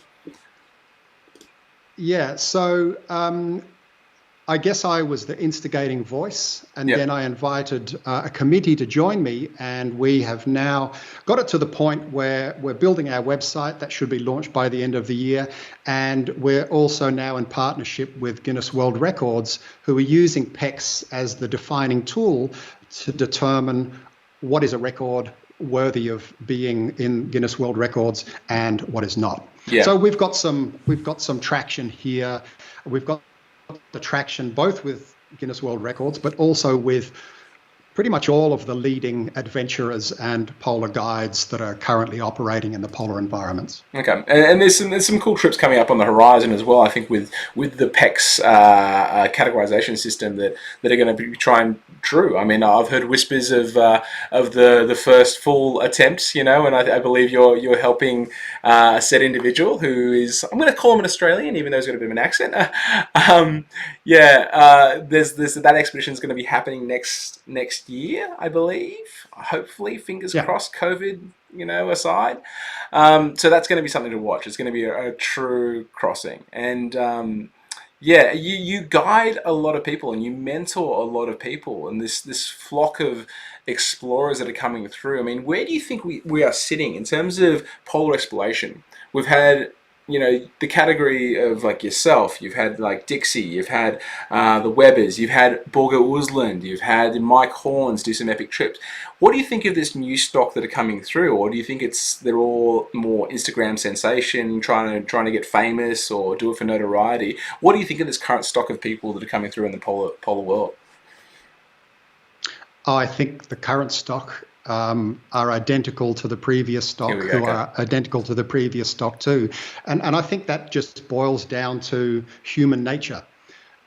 S4: Yeah, so I guess I was the instigating voice, and then I invited a committee to join me, and we have now got it to the point where we're building our website that should be launched by the end of the year, and we're also now in partnership with Guinness World Records, who are using PECs as the defining tool to determine what is a record worthy of being in Guinness World Records and what is not.
S5: Yeah.
S4: So we've got some traction here. We've got the traction both with Guinness World Records, but also with pretty much all of the leading adventurers and polar guides that are currently operating in the polar environments.
S5: Okay, and there's some cool trips coming up on the horizon as well. I think with the PECs categorization system that are going to be trying true. I mean, I've heard whispers of the first full attempts, and I believe you're helping a set individual who is, I'm going to call him an Australian, even though he's got a bit of an accent. There's that expedition is going to be happening next year, I believe. Hopefully, fingers crossed, COVID, aside. So that's going to be something to watch. It's going to be a true crossing. And you guide a lot of people and you mentor a lot of people, and this flock of explorers that are coming through. I mean, where do you think we are sitting in terms of polar exploration? We've had the category of like yourself, you've had like Dixie, you've had the Webbers, you've had Borger Usland, you've had Mike Horns do some epic trips. What do you think of this new stock that are coming through, or do you think they're all more Instagram sensation, trying to get famous or do it for notoriety? What do you think of this current stock of people that are coming through in the polar world?
S4: I think the current stock are identical to the previous stock, are identical to the previous stock too. And I think that just boils down to human nature.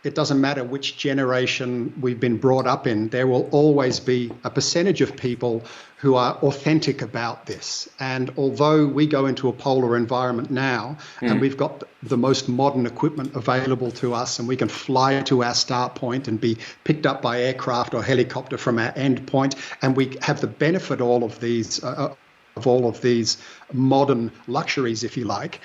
S4: It doesn't matter which generation we've been brought up in, there will always be a percentage of people who are authentic about this. And although we go into a polar environment now, and we've got the most modern equipment available to us, and we can fly to our start point and be picked up by aircraft or helicopter from our end point, and we have the benefit of all of these modern luxuries, if you like,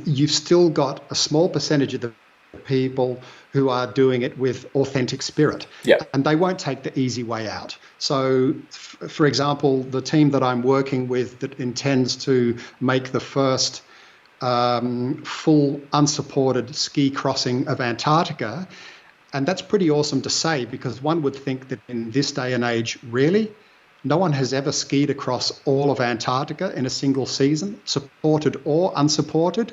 S4: you've still got a small percentage of the people who are doing it with authentic spirit.
S5: Yeah.
S4: And they won't take the easy way out. So, for example, the team that I'm working with that intends to make the first full unsupported ski crossing of Antarctica, and that's pretty awesome to say, because one would think that in this day and age, really, no one has ever skied across all of Antarctica in a single season, supported or unsupported.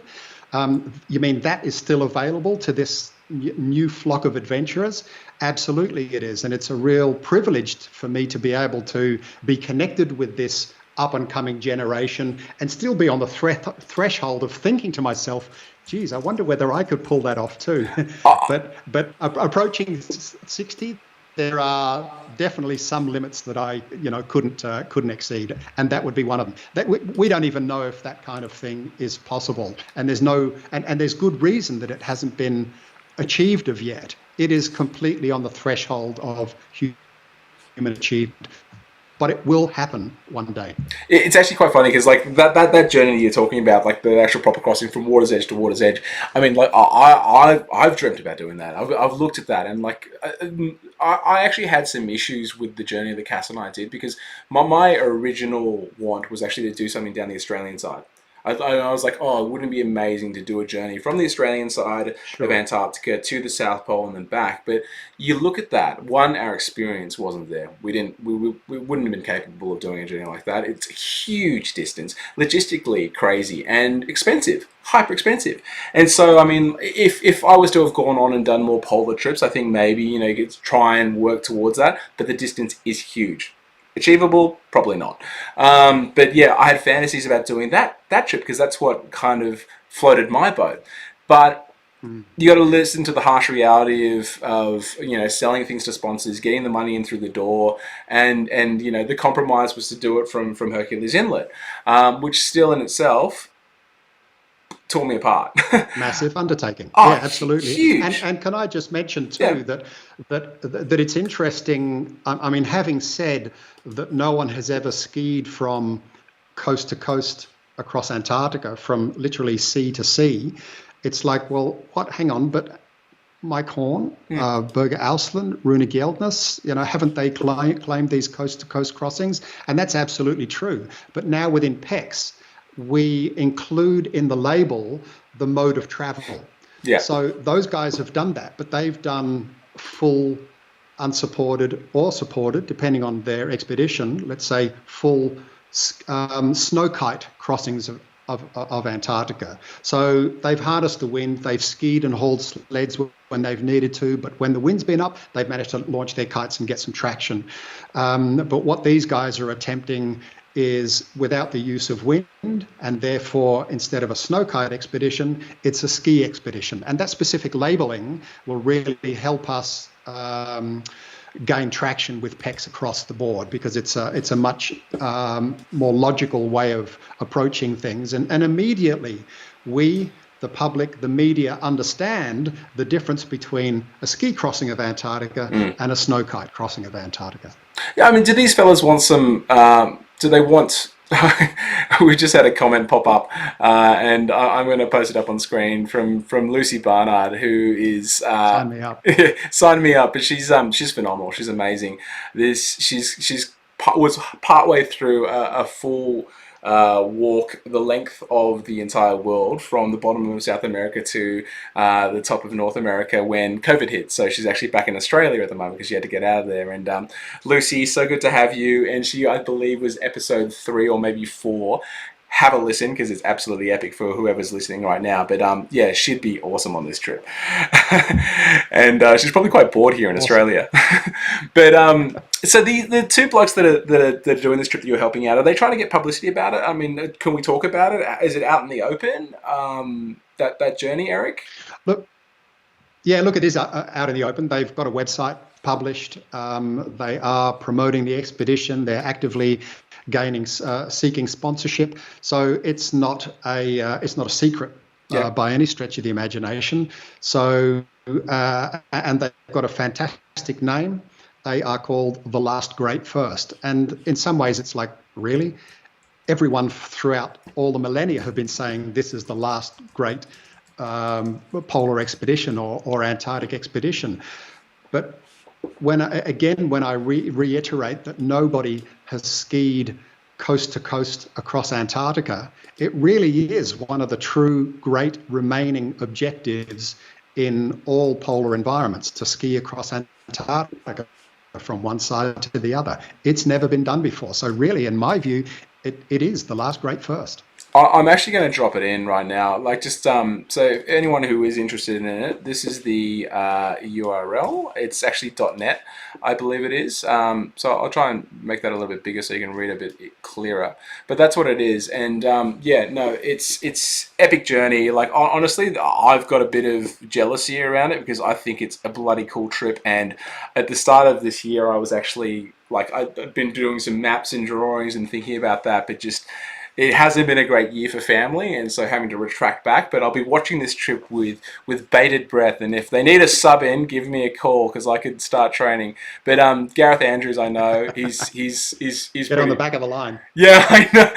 S4: You mean that is still available to this new flock of adventurers? Absolutely it is. And it's a real privilege for me to be able to be connected with this up-and-coming generation and still be on the threshold of thinking to myself, geez, I wonder whether I could pull that off too. But approaching 60, there are definitely some limits that I, couldn't exceed, and that would be one of them. That we don't even know if that kind of thing is possible, and there's good reason that it hasn't been achieved of yet. It is completely on the threshold of human achievement. But it will happen one day.
S5: It's actually quite funny because like that journey you're talking about, like the actual proper crossing from water's edge to water's edge. I mean, like I've dreamt about doing that. I've looked at that, and like I actually had some issues with the journey that Cass and I did, because my original want was actually to do something down the Australian side. I was like, oh, wouldn't it be amazing to do a journey from the Australian side of Antarctica to the South Pole and then back? But you look at that, one, our experience wasn't there. We wouldn't have been capable of doing a journey like that. It's a huge distance, logistically crazy and expensive, hyper expensive. And so, I mean, if I was to have gone on and done more polar trips, I think maybe, you could try and work towards that. But the distance is huge. Achievable? Probably not. But yeah, I had fantasies about doing that trip, because that's what kind of floated my boat. But you got to listen to the harsh reality of selling things to sponsors, getting the money in through the door, and the compromise was to do it from Hercules Inlet, which still in itself tore me apart.
S4: Massive undertaking.
S5: Oh,
S4: yeah, absolutely.
S5: Huge.
S4: And can I just mention too that it's interesting. I mean, having said that no one has ever skied from coast to coast across Antarctica, from literally sea to sea, it's like, well, what? Hang on, but Mike Horn, Birger Ausland, Rune Gjeldnes, haven't they claimed these coast to coast crossings? And that's absolutely true. But now within PEX, we include in the label the mode of travel. Yeah. So those guys have done that, but they've done full unsupported or supported, depending on their expedition, let's say full snow kite crossings of Antarctica. So they've harnessed the wind, they've skied and hauled sleds when they've needed to, but when the wind's been up, they've managed to launch their kites and get some traction. But what these guys are attempting is without the use of wind, and therefore instead of a snow kite expedition, it's a ski expedition. And that specific labeling will really help us gain traction with PEX across the board, because it's a much more logical way of approaching things. And immediately we, the public, the media, understand the difference between a ski crossing of Antarctica and a snow kite crossing of Antarctica.
S5: Yeah, I mean, do these fellas want some... do they want... we just had a comment pop up, and I'm going to post it up on screen from Lucy Barnard, who is
S4: sign me up.
S5: Sign me up. But she's phenomenal. She's amazing. She's was partway through a full walk the length of the entire world, from the bottom of South America to the top of North America, when COVID hit. So she's actually back in Australia at the moment because she had to get out of there. And Lucy, so good to have you. And she, I believe, was episode 3 or maybe 4. Have a listen, because it's absolutely epic for whoever's listening right now. But yeah, she'd be awesome on this trip. And she's probably quite bored here in Australia. But so the two blokes that are doing this trip that you're helping out, are they trying to get publicity about it? I mean, can we talk about it? Is it out in the open, that journey, Eric?
S4: Look, it is out in the open. They've got a website published. They are promoting the expedition. They're actively seeking sponsorship. So it's not a secret by any stretch of the imagination. So and they've got a fantastic name. They are called The Last Great First. And in some ways it's like, really? Everyone throughout all the millennia have been saying this is the last great polar expedition or Antarctic expedition. But when I reiterate that nobody has skied coast to coast across Antarctica, it really is one of the true great remaining objectives in all polar environments, to ski across Antarctica from one side to the other. It's never been done before. So really, in my view, it is the last great first.
S5: I'm actually going to drop it in right now. Like, just so anyone who is interested in it, this is the URL. It's actually .net, I believe it is. So I'll try and make that a little bit bigger so you can read a bit clearer. But that's what it is. And yeah, no, it's epic journey. Like, honestly, I've got a bit of jealousy around it because I think it's a bloody cool trip. And at the start of this year, I was actually like, I've been doing some maps and drawings and thinking about that, but just it hasn't been a great year for family, and so having to retract back. But I'll be watching this trip with bated breath, and if they need a sub in, give me a call because I could start training. But Gareth Andrews, I know he's
S4: Get on the back of the line.
S5: Yeah, I know.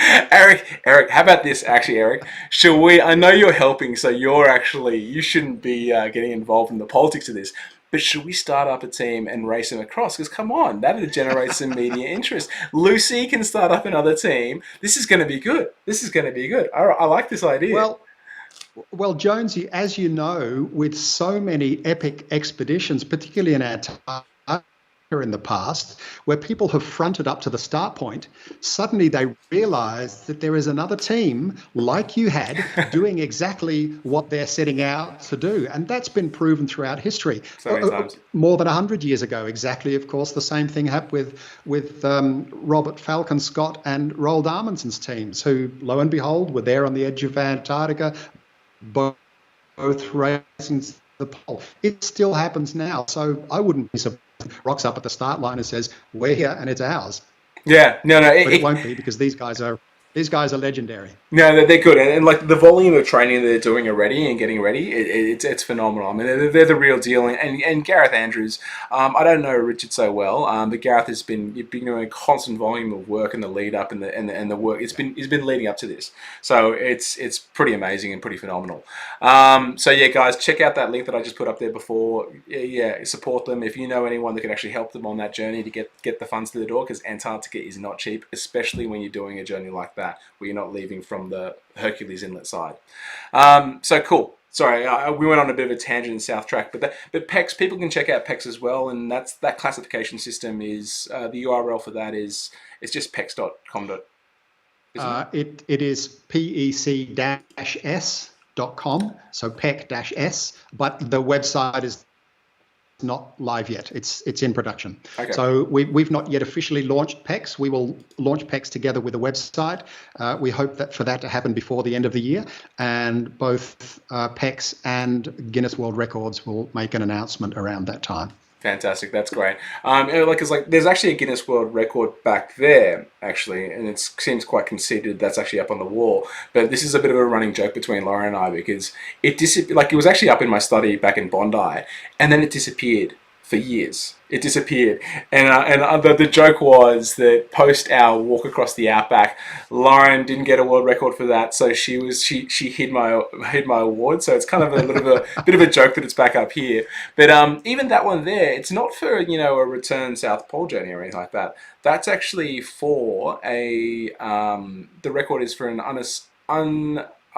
S5: Eric, how about this? Actually, Eric, shall we? I know you're helping, so you shouldn't be getting involved in the politics of this. But should we start up a team and race them across? Because come on, that would generate some media interest. Lucy can start up another team. This is going to be good. I like this idea.
S4: Well, Jonesy, as you know, with so many epic expeditions, particularly in Antarctica in the past, where people have fronted up to the start point, suddenly they realize that there is another team like you had doing exactly what they're setting out to do. And that's been proven throughout history.
S5: So many times.
S4: More than 100 years ago, exactly, of course, the same thing happened with Robert Falcon Scott and Roald Amundsen's teams, who, lo and behold, were there on the edge of Antarctica, both racing to the pole. It still happens now. So I wouldn't be surprised. Rocks up at the start line and says, "We're here and it's ours."
S5: Yeah, no,
S4: but it won't be, because these guys are legendary.
S5: No, they're good, and like the volume of training they're doing already and getting ready, it's phenomenal. I mean, they're the real deal. And Gareth Andrews, I don't know Richard so well, but Gareth has been doing a constant volume of work in the lead up and the work. He's been leading up to this, so it's pretty amazing and pretty phenomenal. So yeah, guys, check out that link that I just put up there before. Yeah, support them if you know anyone that can actually help them on that journey to get the funds to the door, because Antarctica is not cheap, especially when you're doing a journey like that, where you're not leaving from the Hercules Inlet side. So cool. Sorry, we went on a bit of a tangent in South Track, but PEX, people can check out PEX as well, and that classification system is the URL for that is it's just pex.com.
S4: It is pec-s.com, so pec-s, but the website is not live yet. It's in production.
S5: Okay.
S4: So we've not yet officially launched PEX. We will launch PEX together with a website. We hope for that to happen before the end of the year, and both PEX and Guinness World Records will make an announcement around that time.
S5: Fantastic, that's great. There's actually a Guinness World Record back there, actually, and it seems quite conceited. That's actually up on the wall. But this is a bit of a running joke between Laura and I, because it was actually up in my study back in Bondi, and then it disappeared for years. It disappeared, and the joke was that post our walk across the outback, Lauren didn't get a world record for that, so she hid my award. So it's kind of a bit of a joke that it's back up here. But even that one there, it's not for a return South Pole journey or anything like that. That's actually for the record is for an I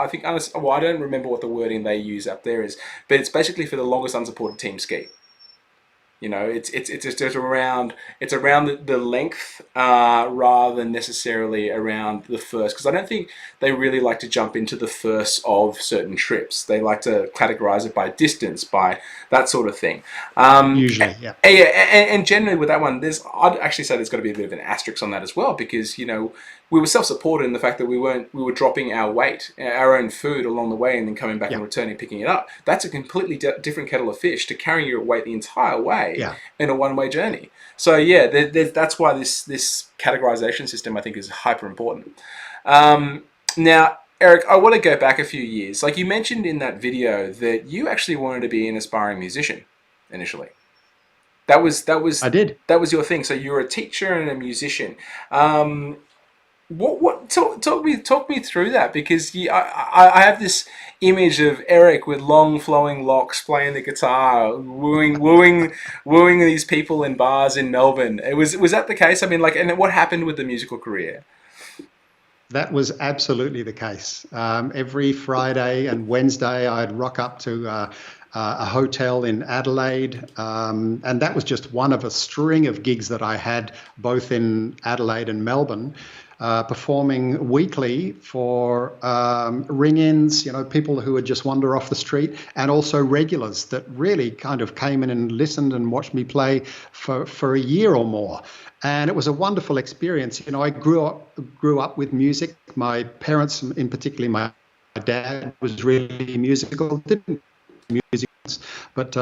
S5: don't remember what the wording they use up there is, but it's basically for the longest unsupported team ski. It's just around the length rather than necessarily around the first, because I don't think they really like to jump into the first of certain trips. They like to categorize it by distance, by that sort of thing.
S4: Usually, yeah.
S5: And generally with that one, I'd actually say there's got to be a bit of an asterisk on that as well, because we were self-supported in the fact that we were dropping our weight, our own food along the way, and then coming back and returning, picking it up. That's a completely different kettle of fish to carrying your weight the entire way in a one-way journey. So yeah, that's why this categorization system, I think, is hyper important. Now, Eric, I want to go back a few years. Like you mentioned in that video that you actually wanted to be an aspiring musician initially. That was
S4: I did.
S5: That was your thing. So you were a teacher and a musician. Talk me through that, because I have this image of Eric with long flowing locks playing the guitar, wooing these people in bars in Melbourne. Was that the case? I mean, like, and what happened with the musical career?
S4: That was absolutely the case. Every Friday and Wednesday, I'd rock up to a hotel in Adelaide, and that was just one of a string of gigs that I had both in Adelaide and Melbourne, performing weekly for ring-ins, people who would just wander off the street, and also regulars that really kind of came in and listened and watched me play for a year or more. And it was a wonderful experience. I grew up with music. My parents, in particular, my dad was really musical, didn't music, but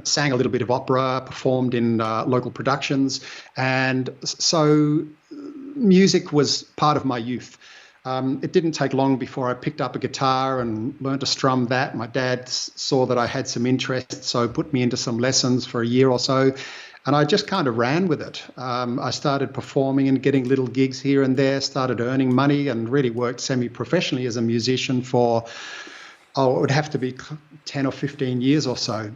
S4: sang a little bit of opera, performed in local productions. And so music was part of my youth. It didn't take long before I picked up a guitar and learned to strum that. My dad saw that I had some interest, so put me into some lessons for a year or so. And I just kind of ran with it. I started performing and getting little gigs here and there, started earning money, and really worked semi-professionally as a musician for, it would have to be 10 or 15 years or so.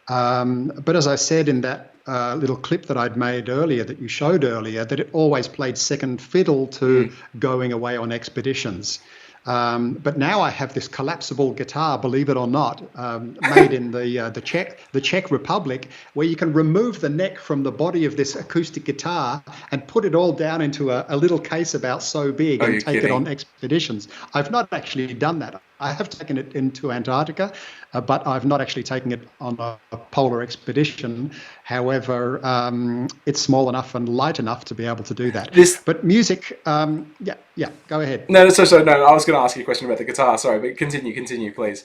S4: But as I said in that little clip that I'd made earlier, that you showed earlier, that it always played second fiddle to going away on expeditions. But now I have this collapsible guitar, believe it or not, made in the Czech Republic, where you can remove the neck from the body of this acoustic guitar and put it all down into a little case about so big and take it on expeditions. I've not actually done that. I have taken it into Antarctica, but I've not actually taken it on a polar expedition. However, it's small enough and light enough to be able to do that. But music, yeah, go ahead.
S5: No, no. I was going to ask you a question about the guitar. Sorry, but continue, please.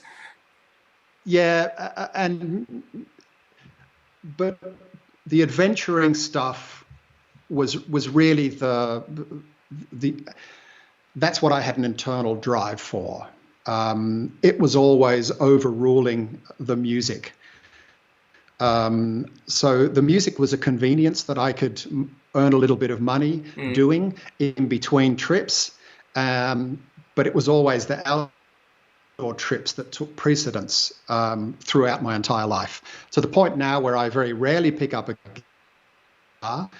S4: Yeah, but the adventuring stuff was really that's what I had an internal drive for. It was always overruling the music. So the music was a convenience that I could earn a little bit of money doing in between trips. But it was always the outdoor trips that took precedence throughout my entire life, to the point now where I very rarely pick up a guitar.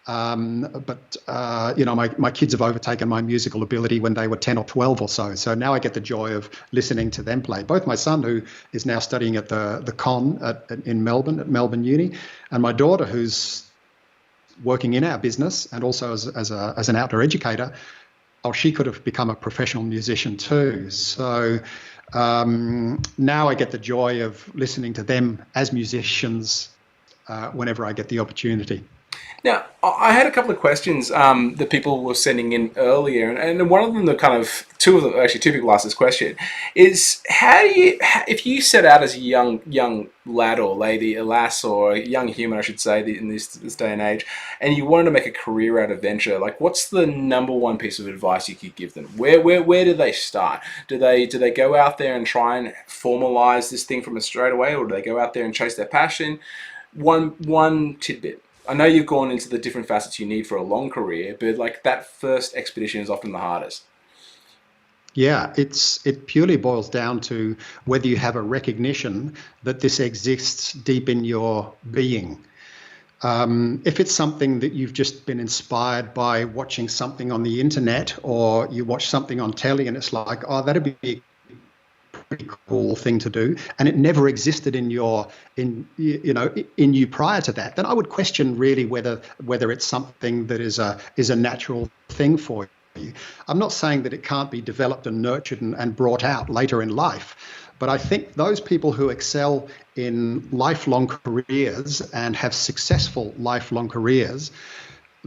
S4: But my kids have overtaken my musical ability when they were 10 or 12 or so. So now I get the joy of listening to them play. Both my son, who is now studying at the Con in Melbourne, at Melbourne Uni, and my daughter, who's working in our business and also as an outdoor educator. She could have become a professional musician too. So now I get the joy of listening to them as musicians whenever I get the opportunity.
S5: Now, I had a couple of questions that people were sending in earlier, and one of them, two people asked this question, is if you set out as a young lad or lady, a lass or a young human, I should say, in this day and age, and you wanted to make a career out of venture, like, what's the number one piece of advice you could give them? Where do they start? Do they go out there and try and formalize this thing from it straight away, or do they go out there and chase their passion? One tidbit. I know you've gone into the different facets you need for a long career, but like that first expedition is often the hardest.
S4: Yeah, it purely boils down to whether you have a recognition that this exists deep in your being. If it's something that you've just been inspired by watching something on the internet, or you watch something on telly and it's like, oh, that'd be pretty cool thing to do, and it never existed in you prior to that, then I would question really whether it's something that is a natural thing for you. I'm not saying that it can't be developed and nurtured and brought out later in life, but I think those people who excel in lifelong careers and have successful lifelong careers,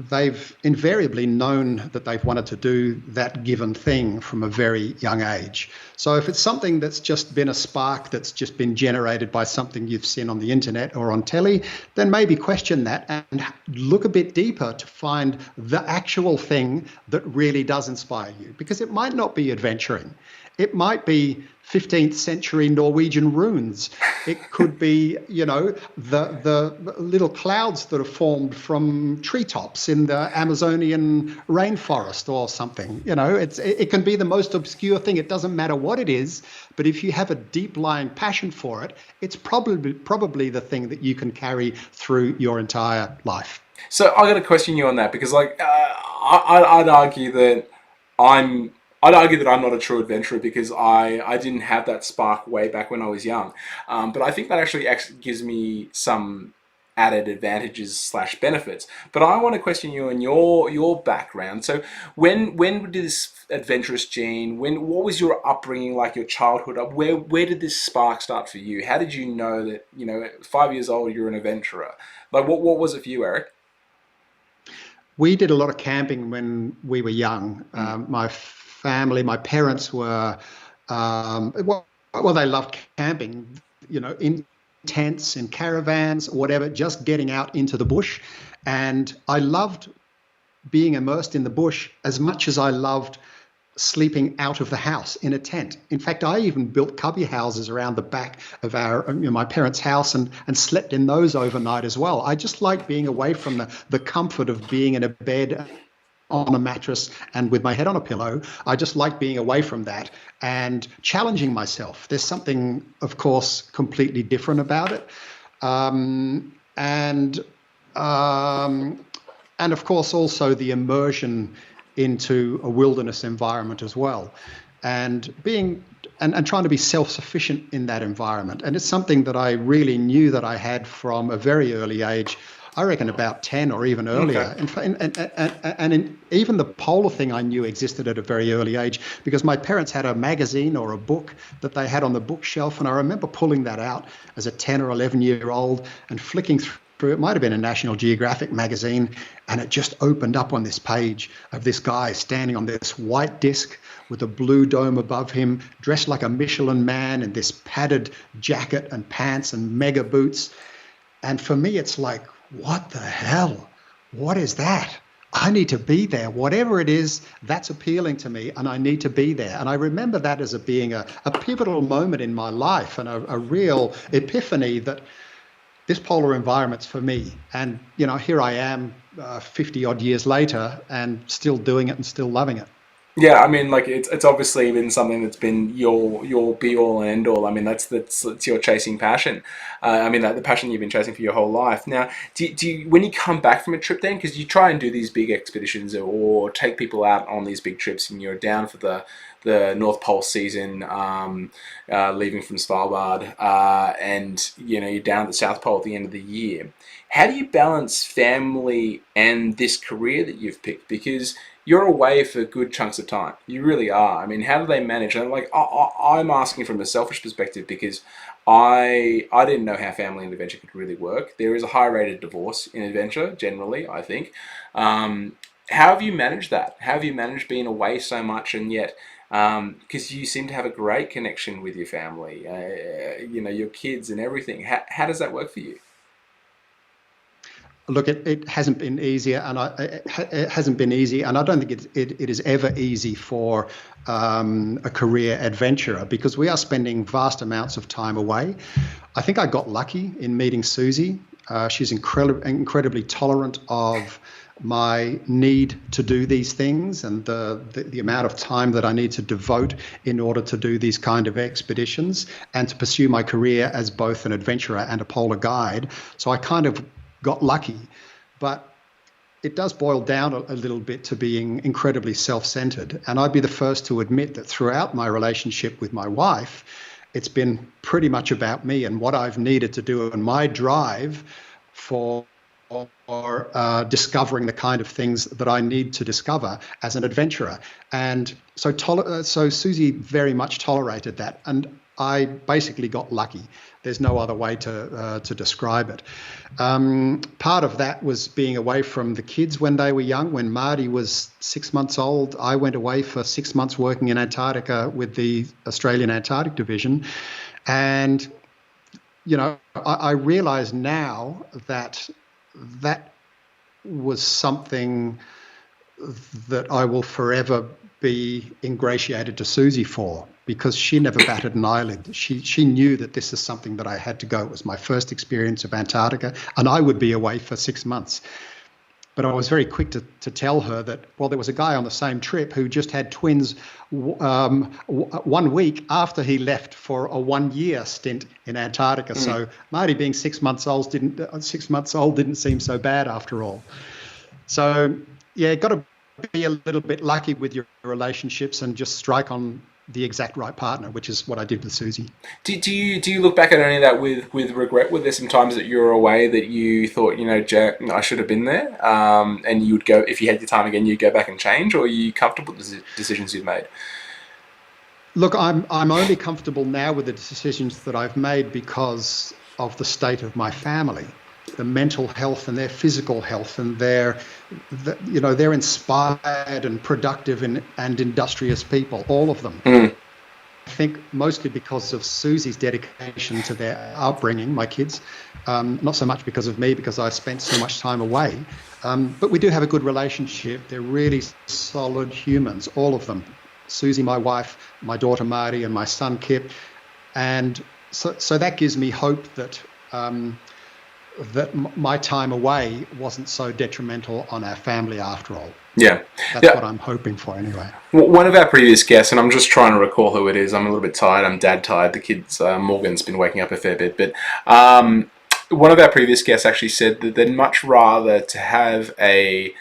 S4: they've invariably known that they've wanted to do that given thing from a very young age. So if it's something that's just been a spark that's just been generated by something you've seen on the internet or on telly, then maybe question that and look a bit deeper to find the actual thing that really does inspire you, because it might not be adventuring. It might be 15th century Norwegian runes. It could be, the little clouds that are formed from treetops in the Amazonian rainforest or something. It can be the most obscure thing. It doesn't matter what it is, but if you have a deep lying passion for it, it's probably the thing that you can carry through your entire life.
S5: So I got to question you on that because, I'd argue that I'm not a true adventurer because I didn't have that spark way back when I was young. But I think that actually gives me some added advantages / benefits. But I want to question you on your background. So when did this adventurous gene? What was your upbringing like? Your childhood? Where did this spark start for you? How did you know that 5 years old you're an adventurer? Like what was it for you, Eric?
S4: We did a lot of camping when we were young. My parents were, they loved camping, in tents, in caravans, whatever, just getting out into the bush. And I loved being immersed in the bush as much as I loved sleeping out of the house in a tent. In fact, I even built cubby houses around the back of my parents' house and slept in those overnight as well. I just like being away from the comfort of being in a bed on a mattress and with my head on a pillow. I just like being away from that and challenging myself. There's something, of course, completely different about it. And of course, also the immersion into a wilderness environment as well, and trying to be self-sufficient in that environment. And it's something that I really knew that I had from a very early age. I reckon about 10 or even earlier. Okay. Even the polar thing I knew existed at a very early age because my parents had a magazine or a book that they had on the bookshelf, and I remember pulling that out as a 10 or 11-year-old and flicking through. It might have been a National Geographic magazine, and it just opened up on this page of this guy standing on this white disc with a blue dome above him, dressed like a Michelin man in this padded jacket and pants and mega boots. And for me, it's like, what the hell? What is that? I need to be there. Whatever it is, that's appealing to me, and I need to be there. And I remember that as being a pivotal moment in my life and a real epiphany that this polar environment's for me. And, here I am 50 odd years later and still doing it and still loving it.
S5: Yeah, I mean, it's obviously been something that's been your be all and end all. I mean, that's your chasing passion. The passion you've been chasing for your whole life. Now, do you when you come back from a trip then, because you try and do these big expeditions or take people out on these big trips, and you're down for the North Pole season, leaving from Svalbard, and you're down at the South Pole at the end of the year. How do you balance family and this career that you've picked? Because you're away for good chunks of time. You really are. I mean, how do they manage? And I'm asking from a selfish perspective because I didn't know how family and adventure could really work. There is a high rate of divorce in adventure, generally, I think. How have you managed that? How have you managed being away so much and yet, because you seem to have a great connection with your family, your kids and everything. How does that work for you?
S4: Look, it hasn't been easier, and it hasn't been easy, and I don't think it is ever easy for a career adventurer because we are spending vast amounts of time away. I think I got lucky in meeting Susie. She's incredibly tolerant of my need to do these things and the amount of time that I need to devote in order to do these kind of expeditions and to pursue my career as both an adventurer and a polar guide. So I kind of got lucky, but it does boil down a little bit to being incredibly self-centered. And I'd be the first to admit that throughout my relationship with my wife, it's been pretty much about me and what I've needed to do and my drive for discovering the kind of things that I need to discover as an adventurer. And so Susie very much tolerated that. And I basically got lucky. There's no other way to describe it. Part of that was being away from the kids when they were young. When Marty was 6 months old, I went away for 6 months working in Antarctica with the Australian Antarctic Division. And, I realize now that was something that I will forever be ingratiated to Susie for, because she never batted an eyelid. She knew that this is something that I had to go. It was my first experience of Antarctica, and I would be away for 6 months. But I was very quick to tell her that, well, there was a guy on the same trip who just had twins 1 week after he left for a 1-year stint in Antarctica. So Marty being 6 months old didn't seem so bad after all. So yeah, got to be a little bit lucky with your relationships and just strike on the exact right partner, which is what I did with Susie.
S5: Do you look back at any of that with regret? Were there some times that you were away that you thought, Jack, I should have been there, and you would go, if you had your time again, you'd go back and change, or are you comfortable with the decisions you've made?
S4: Look, I'm only comfortable now with the decisions that I've made because of the state of my family, the mental health and their physical health, and they're inspired and productive and industrious people, all of them. I think mostly because of Susie's dedication to their upbringing, my kids, not so much because of me, because I spent so much time away. But we do have a good relationship. They're really solid humans, all of them. Susie, my wife, my daughter Marty, and my son Kip. And so that gives me hope that my time away wasn't so detrimental on our family after all.
S5: Yeah.
S4: That's what I'm hoping for anyway.
S5: One of our previous guests, and I'm just trying to recall who it is. I'm a little bit tired. I'm dad tired. The kids, Morgan's been waking up a fair bit. But one of our previous guests actually said that they'd much rather to have a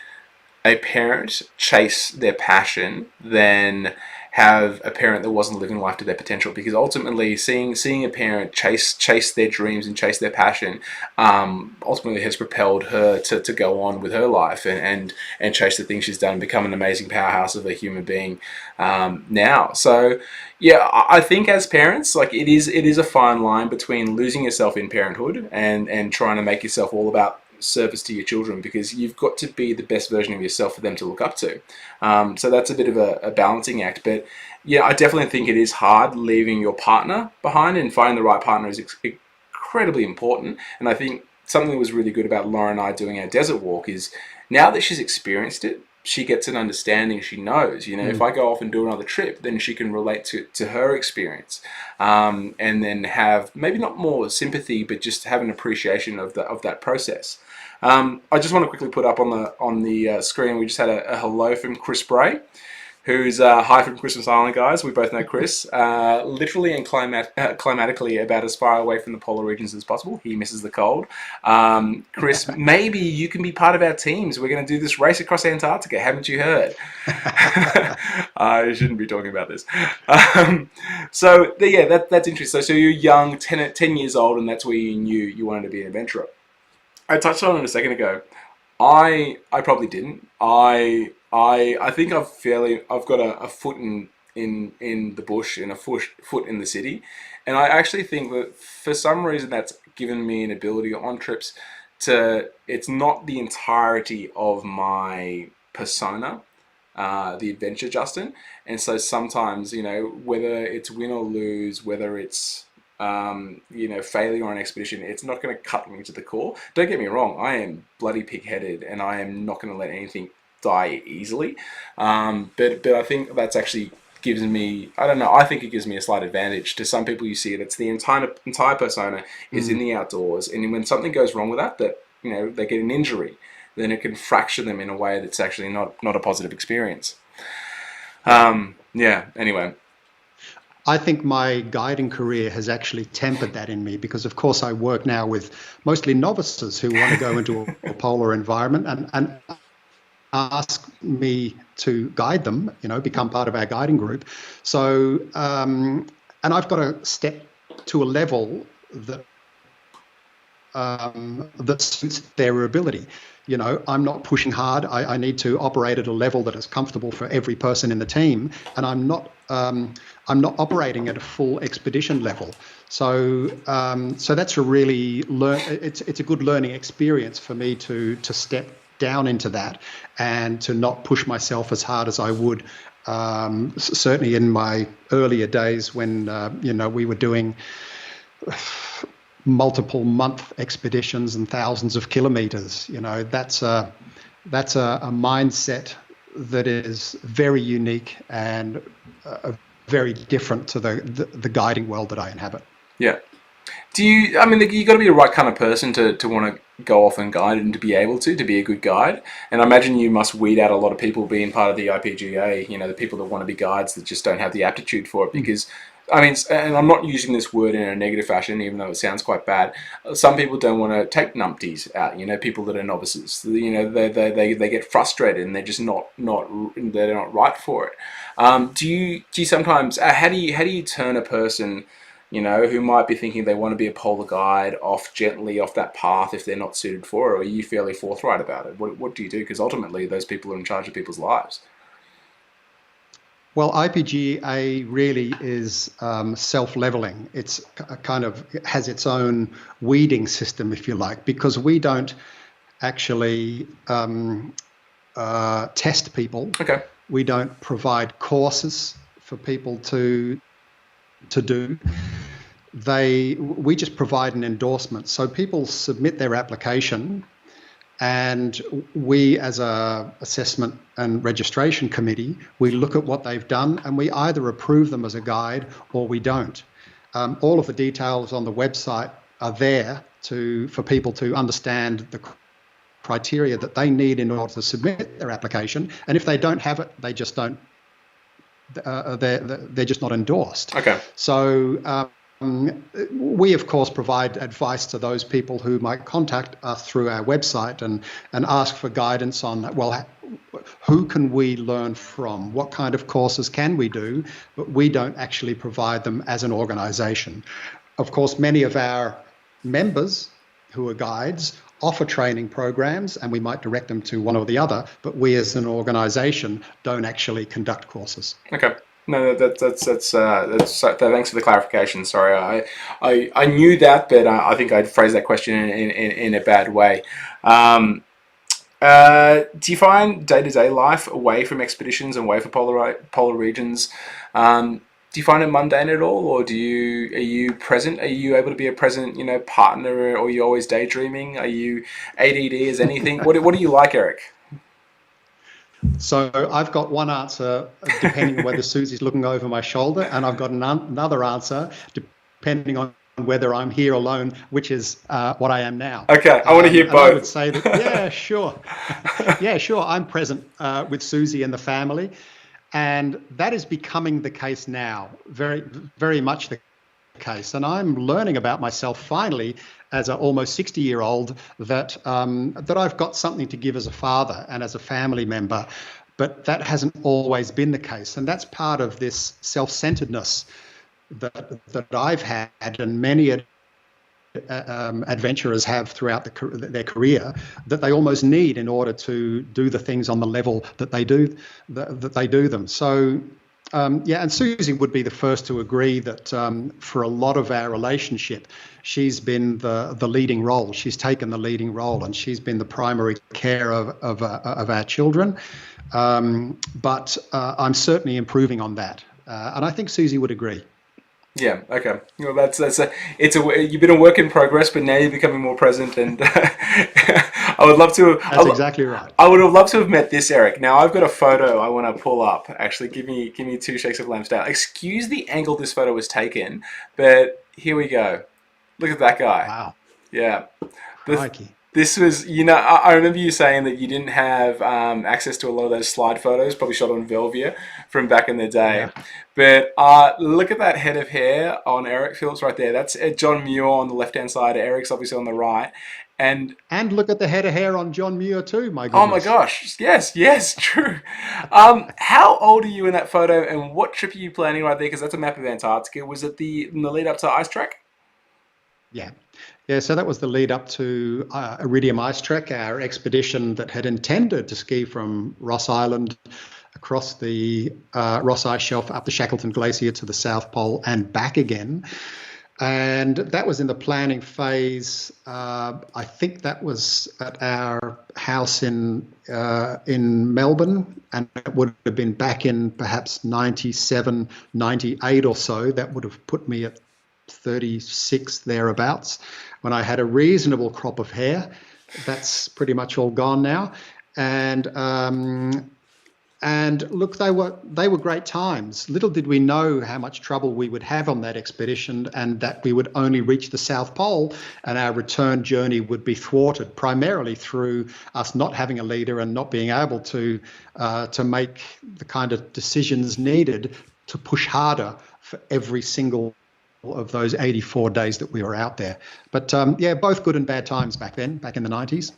S5: parent chase their passion than have a parent that wasn't living life to their potential, because ultimately seeing a parent chase their dreams and chase their passion ultimately has propelled her to go on with her life and chase the things she's done and become an amazing powerhouse of a human being now. So yeah, I think as parents, like it is a fine line between losing yourself in parenthood and trying to make yourself all about service to your children, because you've got to be the best version of yourself for them to look up to. So that's a bit of a balancing act. But yeah, I definitely think it is hard leaving your partner behind, and finding the right partner is incredibly important. And I think something that was really good about Laura and I doing our desert walk is now that she's experienced it, she gets an understanding. She knows, if I go off and do another trip, then she can relate to her experience, and then have maybe not more sympathy, but just have an appreciation of that process. I just want to quickly put up on the screen. We just had a hello from Chris Bray, who's hi from Christmas Island, guys. We both know Chris. Literally and climatically about as far away from the polar regions as possible. He misses the cold. Chris, maybe you can be part of our teams. We're going to do this race across Antarctica. Haven't you heard? I shouldn't be talking about this. So yeah, that's interesting. So you're young, 10 years old, and that's where you knew you wanted to be an adventurer. I touched on it a second ago. I probably didn't. I think I've got a foot in the bush and a foot in the city, and I actually think that for some reason that's given me an ability on trips it's not the entirety of my persona, the adventure Justin, and so sometimes whether it's win or lose, whether it's failure on an expedition, it's not going to cut me to the core. Don't get me wrong, I am bloody pig-headed and I am not going to let anything die easily. But I think that's actually gives me, I don't know, I think it gives me a slight advantage. To some people you see it, it's the entire persona is in the outdoors, and when something goes wrong with that they get an injury, then it can fracture them in a way that's actually not a positive experience. Anyway.
S4: I think my guiding career has actually tempered that in me, because of course I work now with mostly novices who want to go into a polar environment and ask me to guide them, become part of our guiding group. So, and I've got to step to a level that suits their ability. I'm not pushing hard. I need to operate at a level that is comfortable for every person in the team, and I'm not operating at a full expedition level. So that's a really it's a good learning experience for me to step down into that and to not push myself as hard as I would certainly in my earlier days when we were doing multiple month expeditions and thousands of kilometers. That's a mindset that is very unique and very different to the guiding world that I inhabit.
S5: Yeah. I mean, you got to be the right kind of person to want to go off and guide and to be able to be a good guide. And I imagine you must weed out a lot of people being part of the IPGA, the people that want to be guides that just don't have the aptitude for it. Because, I mean, and I'm not using this word in a negative fashion, even though it sounds quite bad. Some people don't want to take numpties out, people that are novices. They get frustrated and they're just they're not right for it. Do you sometimes, how do you turn a person who might be thinking they want to be a polar guide gently off that path if they're not suited for it, or are you fairly forthright about it? What do you do? Because ultimately those people are in charge of people's lives.
S4: Well, IPGA really is self-leveling. It's it has its own weeding system, if you like, because we don't actually test people.
S5: Okay.
S4: We don't provide courses for people to do. We just provide an endorsement. So people submit their application, and we, as a assessment and registration committee, we look at what they've done and we either approve them as a guide or we don't. All of the details on the website are there for people to understand the criteria that they need in order to submit their application. And if they don't have it, they just don't. They're just not endorsed.
S5: Okay.
S4: So we, of course, provide advice to those people who might contact us through our website and ask for guidance on, well, who can we learn from? What kind of courses can we do? But we don't actually provide them as an organisation. Of course, many of our members who are guides offer training programs, and we might direct them to one or the other, but we as an organisation don't actually conduct courses.
S5: Okay. No, that's thanks for the clarification. Sorry, I knew that, but I think I'd phrased that question in a bad way. Do you find day-to-day life away from expeditions and away from polar regions? Do you find it mundane at all, or are you present? Are you able to be a present, partner, or are you always daydreaming? Are you ADD as anything? What do you like, Eric?
S4: So I've got one answer depending on whether Susie's looking over my shoulder, and I've got another answer depending on whether I'm here alone, which is what I am now.
S5: Okay, I want to hear both.
S4: I would say that, yeah, sure. Yeah, sure. I'm present with Susie and the family. And that is becoming the case now, very, very much the case. And I'm learning about myself finally as an almost 60-year-old that I've got something to give as a father and as a family member. But that hasn't always been the case. And that's part of this self-centeredness that I've had and many adventurers have throughout their career, that they almost need in order to do the things on the level that they do them. So and Susie would be the first to agree that for a lot of our relationship, she's been the leading role. She's taken the leading role, and she's been the primary care of our children. But I'm certainly improving on that, and I think Susie would agree.
S5: Yeah. Okay. Well, you've been a work in progress, but now you're becoming more present, and I would love to.
S4: That's exactly right.
S5: I would have loved to have met this Eric. Now I've got a photo I want to pull up. Actually, give me 2 shakes of lamb's tail. Excuse the angle this photo was taken, but here we go. Look at that guy.
S4: Wow.
S5: Yeah.
S4: Crikey.
S5: This was, I remember you saying that you didn't have access to a lot of those slide photos, probably shot on Velvia from back in the day. Yeah. But look at that head of hair on Eric Phillips right there. That's John Muir on the left-hand side. Eric's obviously on the right. And
S4: look at the head of hair on John Muir too, my goodness.
S5: Oh my gosh. Yes, true. How old are you in that photo, and what trip are you planning right there? Because that's a map of Antarctica. Was it in the lead up to Ice Trek?
S4: Yeah, so that was the lead up to Iridium Ice Trek, our expedition that had intended to ski from Ross Island across the Ross Ice Shelf up the Shackleton Glacier to the South Pole and back again. And that was in the planning phase. I think that was at our house in Melbourne, and it would have been back in perhaps 97, 98 or so. That would have put me at 36 thereabouts, when I had a reasonable crop of hair. That's pretty much all gone now. And And look, they were great times. Little did we know how much trouble we would have on that expedition, and that we would only reach the South Pole, and our return journey would be thwarted primarily through us not having a leader and not being able to make the kind of decisions needed to push harder for every single of those 84 days that we were out there. But yeah, both good and bad times back then, back in the 90s.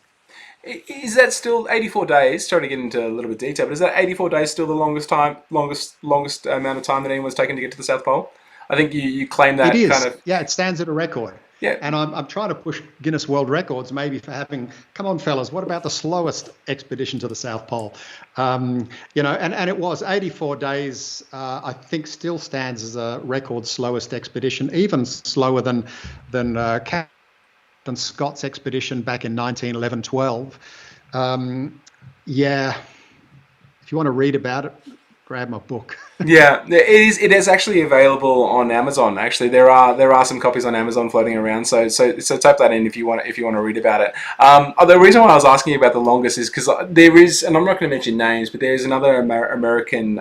S5: Is that still 84 days? Sorry to get into a little bit of detail, but is that 84 days still the longest amount of time that anyone's taken to get to the South Pole? I think you claim that
S4: it is.
S5: kind of.
S4: Yeah, it stands at a record.
S5: Yeah.
S4: And I'm trying to push Guinness World Records maybe for having, come on, fellas, what about the slowest expedition to the South Pole? And it was 84 days, I think still stands as a record slowest expedition, even slower than Captain Scott's expedition back in 1911-12. Yeah, if you want to read about it, grab my book.
S5: Yeah, it is actually available on Amazon. Actually, there are some copies on Amazon floating around. So type that in if you want to read about it. The reason why I was asking you about the longest is because there is, and I'm not going to mention names, but there is another American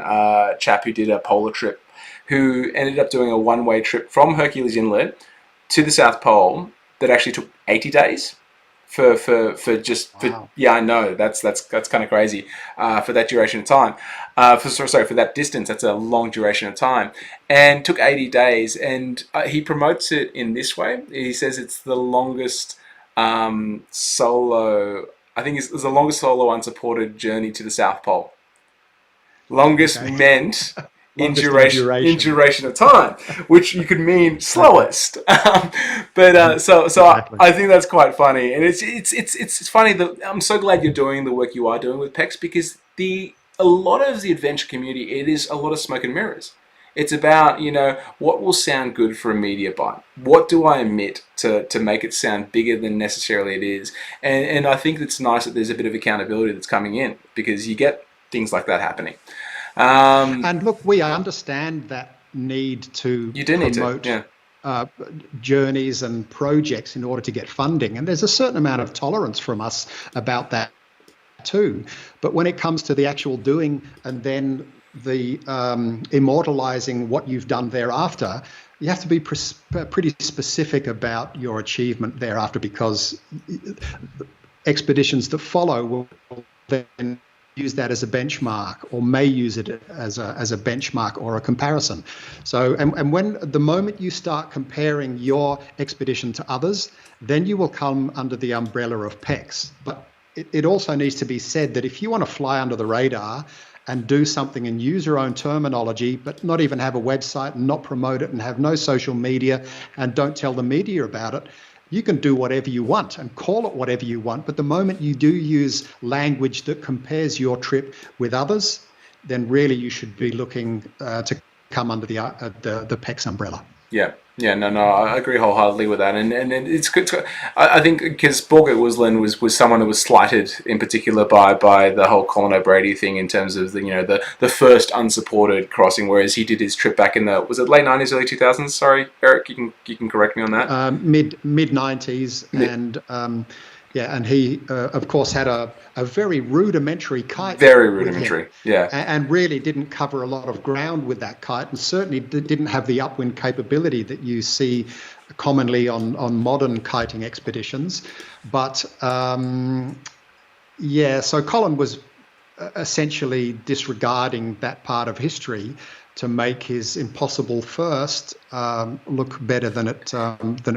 S5: chap who did a polar trip, who ended up doing a one-way trip from Hercules Inlet to the South Pole that actually took 80 days. Yeah, I know that's kind of crazy for that duration of time. For that distance, that's a long duration of time, and took 80 days. And he promotes it in this way. He says it's the longest solo. I think it's the longest solo unsupported journey to the South Pole. Longest meant. In duration of time, which you could mean slowest. Exactly. I think that's quite funny, and it's funny that I'm so glad you're doing the work you are doing with PEX, because a lot of the adventure community, it is a lot of smoke and mirrors. It's about, what will sound good for a media bite? What do I omit to make it sound bigger than necessarily it is? And I think it's nice that there's a bit of accountability that's coming in, because you get things like that happening.
S4: And look, we understand that need to promote journeys and projects in order to get funding. And there's a certain amount of tolerance from us about that too. But when it comes to the actual doing and then the immortalizing what you've done thereafter, you have to be pretty specific about your achievement thereafter, because expeditions that follow will then use that as a benchmark, or may use it as a benchmark or a comparison. So, and when the moment you start comparing your expedition to others, then you will come under the umbrella of PEX. But it also needs to be said that if you want to fly under the radar and do something and use your own terminology, but not even have a website and not promote it and have no social media and don't tell the media about it, you can do whatever you want and call it whatever you want. But the moment you do use language that compares your trip with others, then really you should be looking to come under the PEX umbrella. Yeah.
S5: No, I agree wholeheartedly with that, and it's good. I think because Borget Woosland was someone that was slighted in particular by the whole Colin O'Brady thing in terms of the first unsupported crossing, whereas he did his trip back in was it late 90s, early 2000s? Sorry, Eric, you can correct me on that.
S4: Mid 90s, and and he of course had a very rudimentary kite.
S5: Very rudimentary, yeah.
S4: And really didn't cover a lot of ground with that kite, and certainly didn't have the upwind capability that you see commonly on modern kiting expeditions. But so Colin was essentially disregarding that part of history to make his impossible first look better than it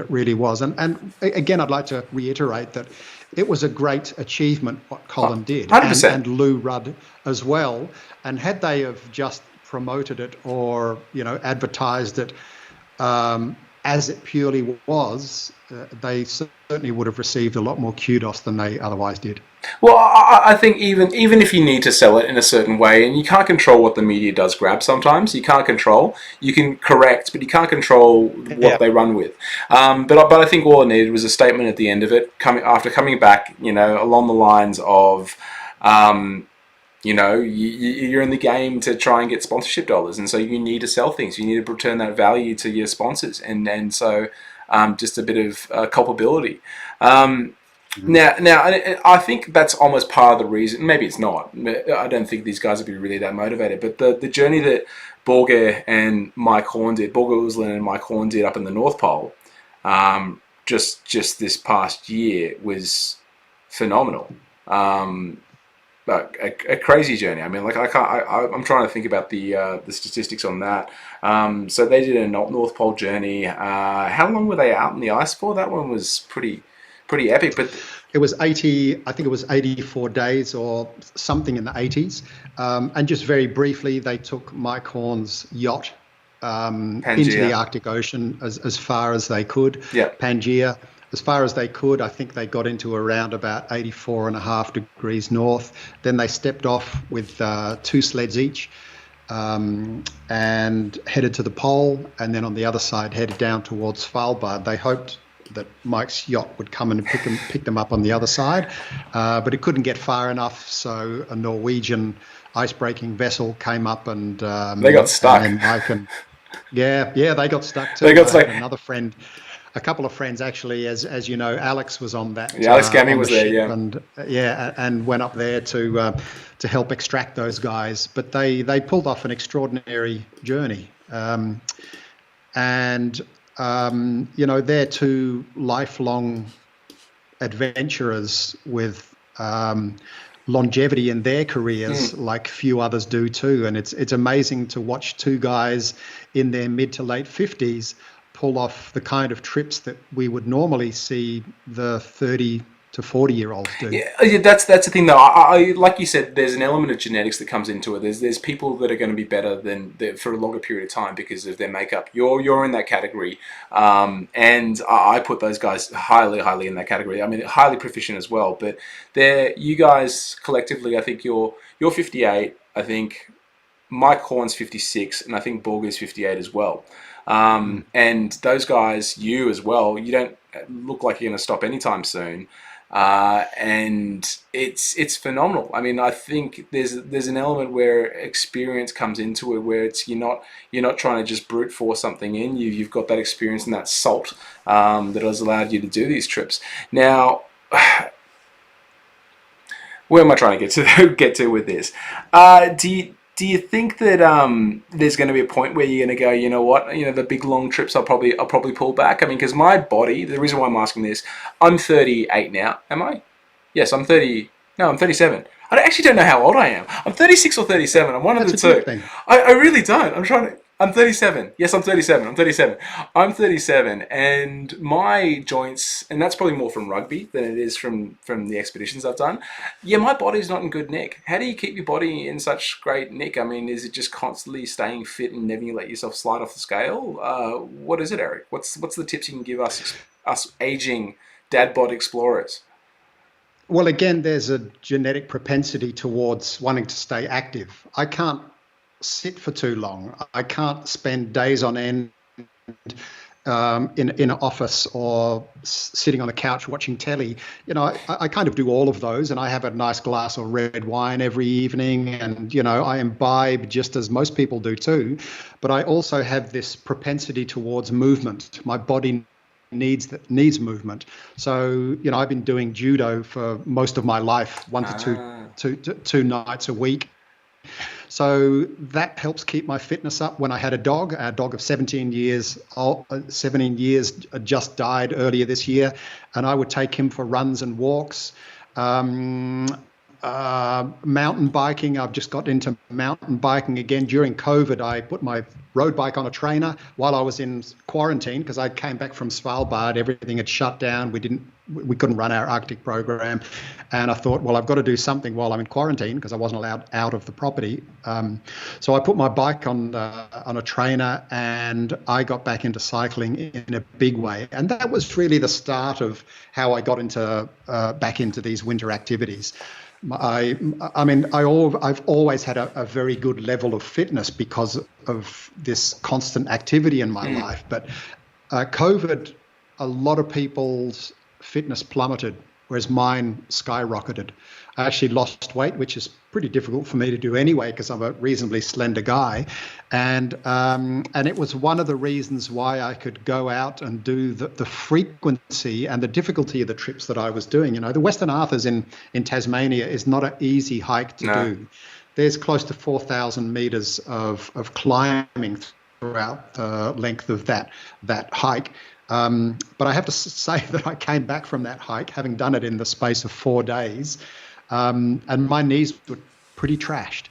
S4: really was. And again, I'd like to reiterate that it was a great achievement what Colin did,
S5: 100%.
S4: and Lou Rudd as well. And had they have just promoted it or advertised it as it purely was, they certainly would have received a lot more kudos than they otherwise did.
S5: Well, I think even if you need to sell it in a certain way, and you can't control what the media does grab sometimes, you can't control. You can correct, but you can't control what they run with. But I think all it needed was a statement at the end of it, after coming back, along the lines of, you're in the game to try and get sponsorship dollars, and so you need to sell things. You need to return that value to your sponsors, and so just a bit of culpability. Now, I think that's almost part of the reason. Maybe it's not. I don't think these guys would be really that motivated. But the journey that Borger and Mike Horn did, Borger Uslan and Mike Horn did up in the North Pole, just this past year was phenomenal. But a crazy journey. I mean, like I'm trying to think about the statistics on that. So they did a North Pole journey. How long were they out in the ice for? That one was pretty epic. But
S4: it was 80. I think it was 84 days or something in the 80s. And just very briefly, they took Mike Horn's yacht into the Arctic Ocean as far as they could.
S5: Yeah.
S4: Pangaea. As far as they could, I think they got into around about 84.5 degrees north. Then they stepped off with 2 sleds each and headed to the pole. And then on the other side, headed down towards Svalbard. They hoped that Mike's yacht would come and pick them up on the other side, but it couldn't get far enough. So a Norwegian icebreaking vessel came up and
S5: they got stuck.
S4: And Mike and they got stuck too.
S5: They got stuck.
S4: Another friend. A couple of friends actually, as you know, Alex was on that.
S5: Yeah, Alex Gammy was there,
S4: and went up there to help extract those guys. But they pulled off an extraordinary journey, they're 2 lifelong adventurers with longevity in their careers, like few others do too. And it's amazing to watch 2 guys in their mid to late 50s pull off the kind of trips that we would normally see the 30 to 40-year-olds do.
S5: Yeah, that's the thing though. I like you said, there's an element of genetics that comes into it. There's people that are going to be better than for a longer period of time because of their makeup. You're in that category, and I put those guys highly in that category. I mean, highly proficient as well. But you guys collectively, I think you're 58. I think Mike Horn's 56, and I think Borger's 58 as well. And those guys, you as well, you don't look like you're going to stop anytime soon. And it's phenomenal. I mean, I think there's an element where experience comes into it, where you're not trying to just brute force something in. You've got that experience and that salt that has allowed you to do these trips. Now, where am I trying to get to with this? Do you think that there's going to be a point where you're going to go, you know what, the big long trips I'll probably pull back? I mean, because my body, the reason why I'm asking this, I'm 38 now. Am I? Yes, I'm 30. No, I'm 37. I actually don't know how old I am. I'm 36 or 37. I'm one of the two. I really don't. I'm 37. Yes, I'm 37. I'm 37, and my joints, and that's probably more from rugby than it is from the expeditions I've done. Yeah, my body's not in good nick. How do you keep your body in such great nick? I mean, is it just constantly staying fit and never let yourself slide off the scale? What is it, Eric? What's the tips you can give us aging dad bod explorers?
S4: Well, again, there's a genetic propensity towards wanting to stay active. I can't sit for too long. I can't spend days on end in an office or sitting on a couch watching telly. I kind of do all of those, and I have a nice glass of red wine every evening, and I imbibe just as most people do too. But I also have this propensity towards movement. My body needs movement. So I've been doing judo for most of my life, 1 to 2 nights a week. So that helps keep my fitness up. When I had a dog of 17 years just died earlier this year, and I would take him for runs and walks. Mountain biking, I've just got into mountain biking again. During COVID, I put my road bike on a trainer while I was in quarantine because I came back from Svalbard. Everything had shut down. We couldn't run our Arctic program. And I thought, well, I've got to do something while I'm in quarantine because I wasn't allowed out of the property. So I put my bike on a trainer, and I got back into cycling in a big way. And that was really the start of how I got back into these winter activities. I've always had a very good level of fitness because of this constant activity in my life. But COVID, a lot of people's fitness plummeted whereas mine skyrocketed. I actually lost weight, which is pretty difficult for me to do anyway because I'm a reasonably slender guy, and it was one of the reasons why I could go out and do the frequency and the difficulty of the trips that I was doing. The Western Arthurs in Tasmania is not an easy hike to do. There's close to 4,000 meters of climbing throughout the length of that hike. But I have to say that I came back from that hike, having done it in the space of 4 days, and my knees were pretty trashed.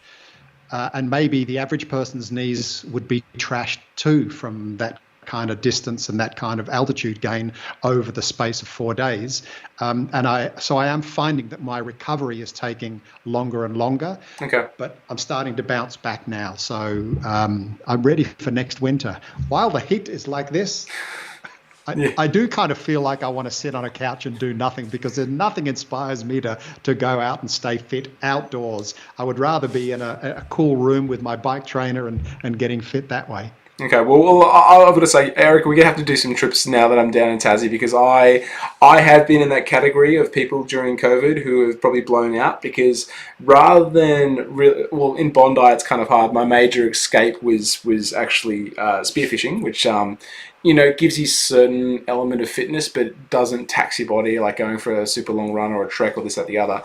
S4: And maybe the average person's knees would be trashed too from that kind of distance and that kind of altitude gain over the space of 4 days. So I am finding that my recovery is taking longer and longer.
S5: Okay.
S4: But I'm starting to bounce back now. So I'm ready for next winter. While the heat is like this, I do kind of feel like I want to sit on a couch and do nothing because nothing inspires me to go out and stay fit outdoors. I would rather be in a cool room with my bike trainer and getting fit that way.
S5: Okay, well, I've got to say, Eric, we're going to have to do some trips now that I'm down in Tassie because I have been in that category of people during COVID who have probably blown out because rather than, in Bondi it's kind of hard. My major escape was actually spearfishing, which, gives you certain element of fitness but doesn't tax your body like going for a super long run or a trek or this, that, the other.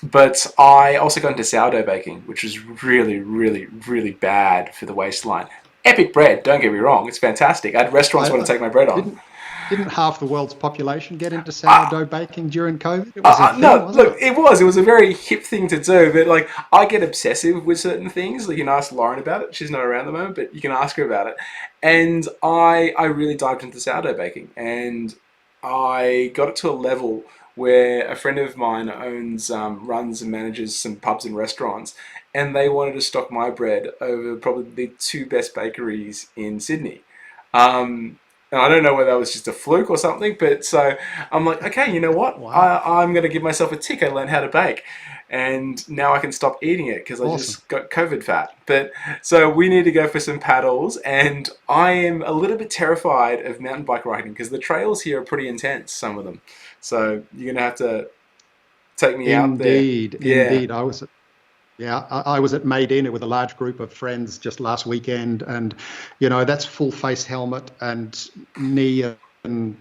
S5: But I also got into sourdough baking, which was really, really, really bad for the waistline. Epic bread, don't get me wrong, it's fantastic. I had restaurants want to take my bread on.
S4: Didn't half the world's population get into sourdough baking during COVID? It was a thing,
S5: it was a very hip thing to do, but like I get obsessive with certain things. Like you can ask Lauren about it. She's not around at the moment, but you can ask her about it. And I really dived into sourdough baking, and I got it to a level where a friend of mine runs and manages some pubs and restaurants, and they wanted to stock my bread over probably the 2 best bakeries in Sydney. And I don't know whether that was just a fluke or something, but so I'm like, okay, you know what? Wow. I'm going to give myself a tick. I learned how to bake. And now I can stop eating it because I just got COVID fat. But so we need to go for some paddles. And I am a little bit terrified of mountain bike riding because the trails here are pretty intense, some of them. So you're going to have to take me out there.
S4: Indeed. I was at Maydena with a large group of friends just last weekend, and that's full face helmet and knee and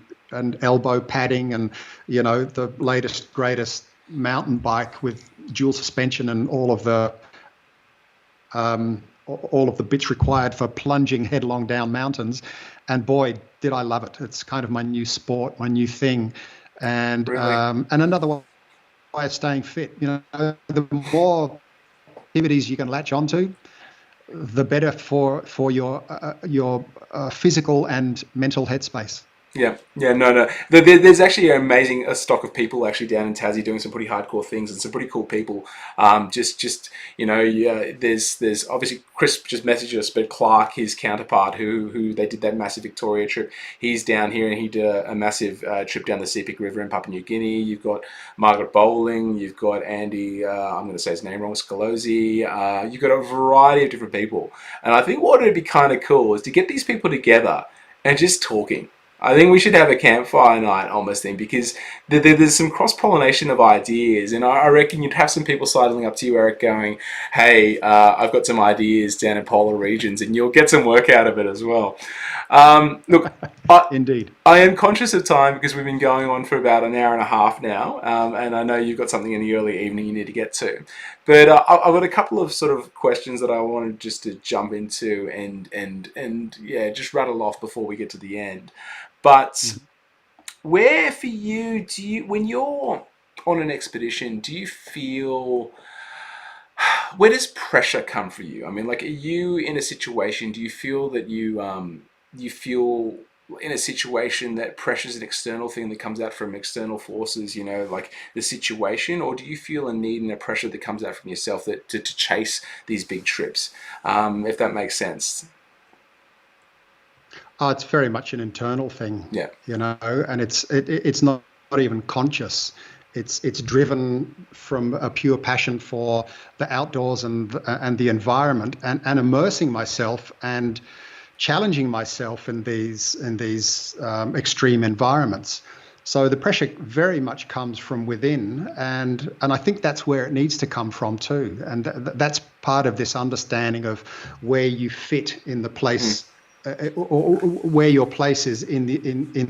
S4: elbow padding, and the latest greatest mountain bike with dual suspension and all of the bits required for plunging headlong down mountains. And boy, did I love it! It's kind of my new sport, my new thing, and really? And another way of staying fit. The more activities you can latch onto, the better for your physical and mental headspace.
S5: No. There's actually an amazing stock of people actually down in Tassie doing some pretty hardcore things and some pretty cool people. There's obviously Chris just messaged us, but Clark, his counterpart, who they did that massive Victoria trip, he's down here and he did a massive trip down the Sepik River in Papua New Guinea. You've got Margaret Bowling, you've got Andy, I'm going to say his name wrong, Scalozzi. You've got a variety of different people. And I think what would be kind of cool is to get these people together and just talking. I think we should have a campfire night almost thing because there's some cross-pollination of ideas, and I reckon you'd have some people sidling up to you, Eric, going, hey, I've got some ideas down in polar regions, and you'll get some work out of it as well. Look,
S4: Indeed.
S5: I am conscious of time because we've been going on for about an hour and a half now, and I know you've got something in the early evening you need to get to. But I've got a couple of sort of questions that I wanted just to jump into and just rattle off before we get to the end. But where for you, when you're on an expedition, do you feel, where does pressure come for you? I mean, like, are you in a situation, do you feel that you feel in a situation that pressure is an external thing that comes out from external forces, like the situation, or do you feel a need and a pressure that comes out from yourself that to chase these big trips, if that makes sense?
S4: It's very much an internal thing, and it's not even conscious. It's driven from a pure passion for the outdoors and the environment, and immersing myself and challenging myself in these extreme environments. So the pressure very much comes from within, and I think that's where it needs to come from too. And that's part of this understanding of where you fit in the place, or where your place is in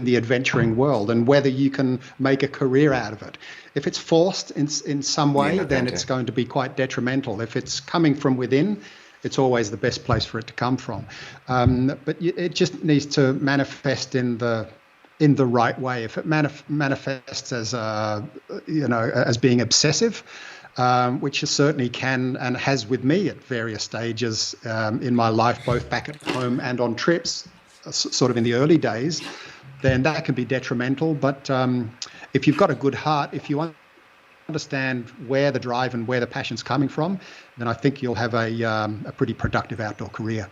S4: the adventuring world, and whether you can make a career out of it. If it's forced in some way, then it's going to be quite detrimental. If it's coming from within, it's always the best place for it to come from. But it just needs to manifest in the right way. If it manifests as as being obsessive, which it certainly can and has with me at various stages in my life, both back at home and on trips, sort of in the early days, then that can be detrimental. But if you've got a good heart, if you understand where the drive and where the passion's coming from, then I think you'll have a pretty productive outdoor career.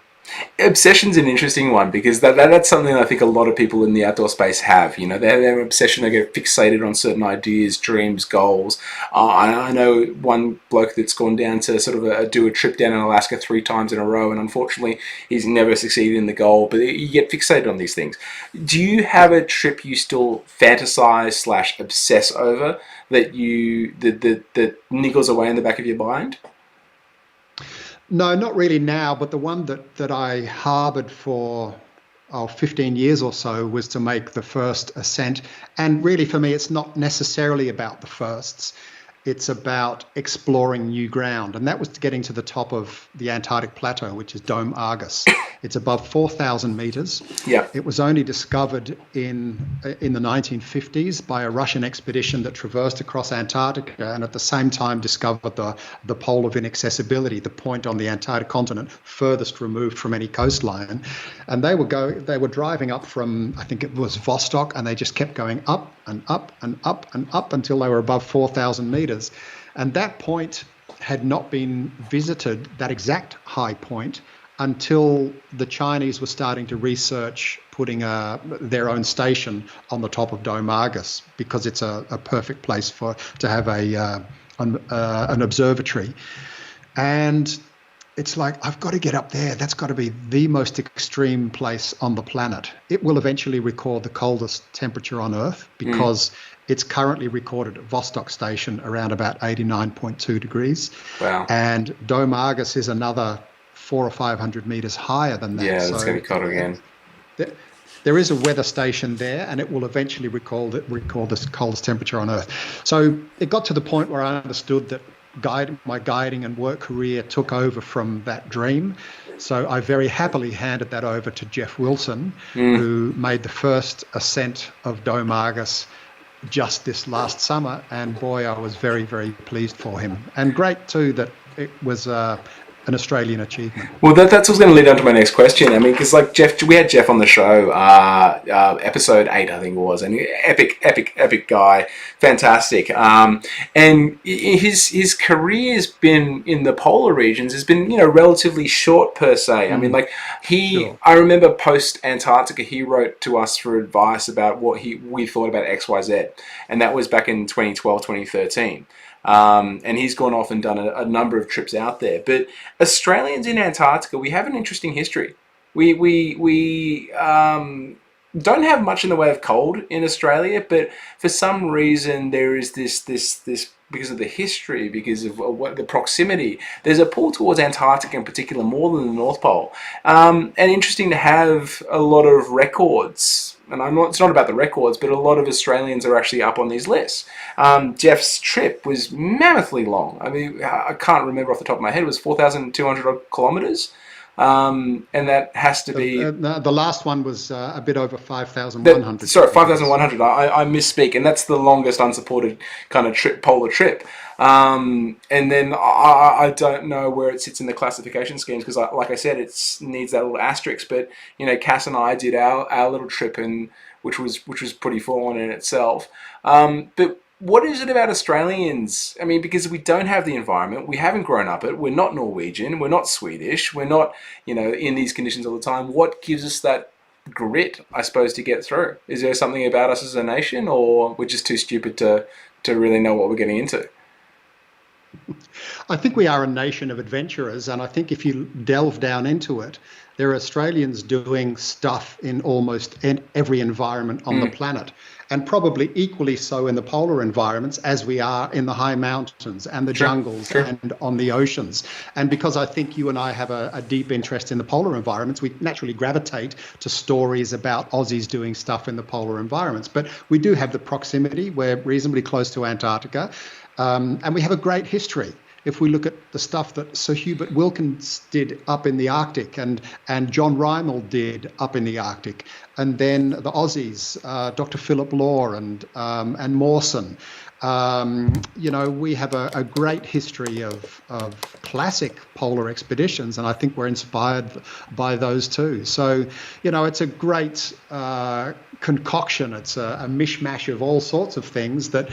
S5: Obsession's an interesting one, because that's something I think a lot of people in the outdoor space have. You know, their obsession, they get fixated on certain ideas, dreams, goals. I know one bloke that's gone down to sort of do a trip down in Alaska 3 times in a row, and unfortunately he's never succeeded in the goal, but you get fixated on these things. Do you have a trip you still fantasize / obsess over that that niggles away in the back of your mind?
S4: No, not really now, but the one that I harbored for 15 years or so was to make the first ascent. And really for me, it's not necessarily about the firsts. It's about exploring new ground. And that was getting to the top of the Antarctic Plateau, which is Dome Argus. It's above 4,000 meters.
S5: Yeah.
S4: It was only discovered in the 1950s by a Russian expedition that traversed across Antarctica, and at the same time discovered the pole of inaccessibility, the point on the Antarctic continent furthest removed from any coastline. And they were driving up from, I think it was Vostok, and they just kept going up and up and up and up until they were above 4,000 meters. And that point had not been visited, that exact high point, until the Chinese were starting to research putting their own station on the top of Dome Argus, because it's a perfect place to have an observatory. And it's like, I've got to get up there. That's got to be the most extreme place on the planet. It will eventually record the coldest temperature on Earth, because it's currently recorded at Vostok Station around about 89.2 degrees.
S5: Wow.
S4: And Dome Argus is another 400 or 500 meters higher than that.
S5: Yeah, it's going to be cold again.
S4: There is a weather station there, and it will eventually record the coldest temperature on Earth. So it got to the point where I understood that my guiding and work career took over from that dream. So I very happily handed that over to Jeff Wilson, who made the first ascent of Dome Argus just this last summer. And boy, I was very, very pleased for him. And great too that it was an Australian achievement. Well,
S5: that's what's going to lead on to my next question. I mean, because like Jeff, we had Jeff on the show, episode 8, I think it was, and epic guy, fantastic. And his career's been in the polar regions has been, relatively short per se. I mean, like I remember post Antarctica, he wrote to us for advice about what we thought about XYZ, and that was back in 2012, 2013. And he's gone off and done a number of trips out there. But Australians in Antarctica, we have an interesting history. We don't have much in the way of cold in Australia, but for some reason there is this because of the history, because of the proximity, there's a pull towards Antarctica in particular more than the North Pole. And interesting to have a lot of records. And it's not about the records, but a lot of Australians are actually up on these lists. Jeff's trip was mammothly long. I mean, I can't remember off the top of my head. It was 4,200 kilometres. And that has to be...
S4: the last one was a bit over 5,100.
S5: Sorry, 5,100. I misspeak. And that's the longest unsupported kind of polar trip. And then I don't know where it sits in the classification schemes, because like I said, it needs that little asterisk. But Cass and I did our little trip, which was pretty full on in itself. But what is it about Australians? I mean, because we don't have the environment, we haven't grown up it. We're not Norwegian, we're not Swedish, we're not in these conditions all the time. What gives us that grit, I suppose, to get through? Is there something about us as a nation, or we're just too stupid to really know what we're getting into?
S4: I think we are a nation of adventurers, and I think if you delve down into it, there are Australians doing stuff in almost every environment on the planet. and probably equally so in the polar environments as we are in the high mountains and the jungles and on the oceans. And because I think you and I have a deep interest in the polar environments, we naturally gravitate to stories about Aussies doing stuff in the polar environments. But we do have the proximity. We're reasonably close to Antarctica, and we have a great history. If we look at the stuff that Sir Hubert Wilkins did up in the Arctic and John Rymel did up in the Arctic, and then the Aussies, Dr. Philip Law and Mawson, we have a great history of classic polar expeditions, and I think we're inspired by those too. So, it's a great concoction. It's a mishmash of all sorts of things that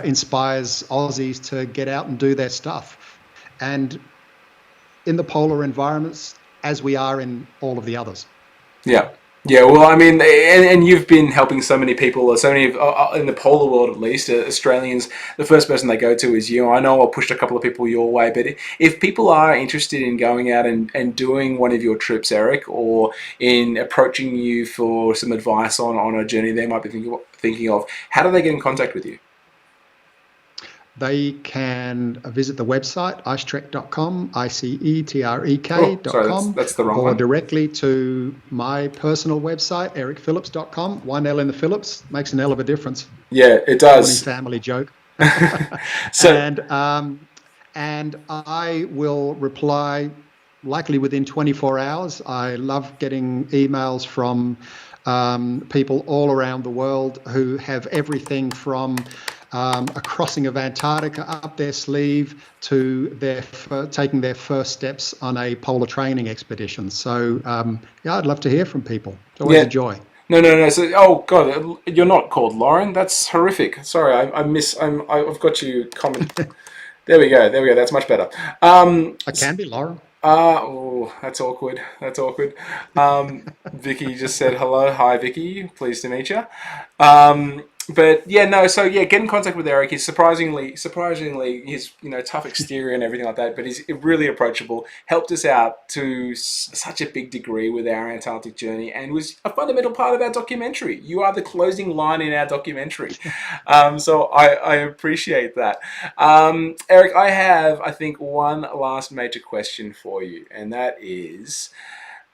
S4: inspires Aussies to get out and do their stuff. And in the polar environments, as we are in all of the others.
S5: Yeah. Yeah, well, I mean, and you've been helping so many people, or so many in the polar world at least, Australians. The first person they go to is you. I know I pushed a couple of people your way, but if people are interested in going out and doing one of your trips, Eric, or in approaching you for some advice on a journey they might be thinking of, how do they get in contact with you?
S4: They can visit the website, icetrek.com, icetrek.com,
S5: sorry, that's the wrong
S4: or
S5: one.
S4: directly to my personal website, ericphillips.com. One L in the Phillips makes an L of a difference.
S5: Yeah, it does.
S4: Funny family joke.
S5: So,
S4: and I will reply likely within 24 hours. I love getting emails from people all around the world who have everything from a crossing of Antarctica up their sleeve to taking their first steps on a polar training expedition. So, I'd love to hear from people. It's always a joy.
S5: No. So, oh God, you're not called Lauren. That's horrific. Sorry, I've got you comment. There we go. That's much better.
S4: I can be Lauren.
S5: That's awkward. Vicky just said hello. Hi, Vicky. Pleased to meet you. But yeah, no. So yeah, get in contact with Eric. He's surprisingly, his tough exterior and everything like that, but he's really approachable. Helped us out to such a big degree with our Antarctic journey, and was a fundamental part of our documentary. You are the closing line in our documentary, so I appreciate that. Eric, I have, I think, one last major question for you, and that is,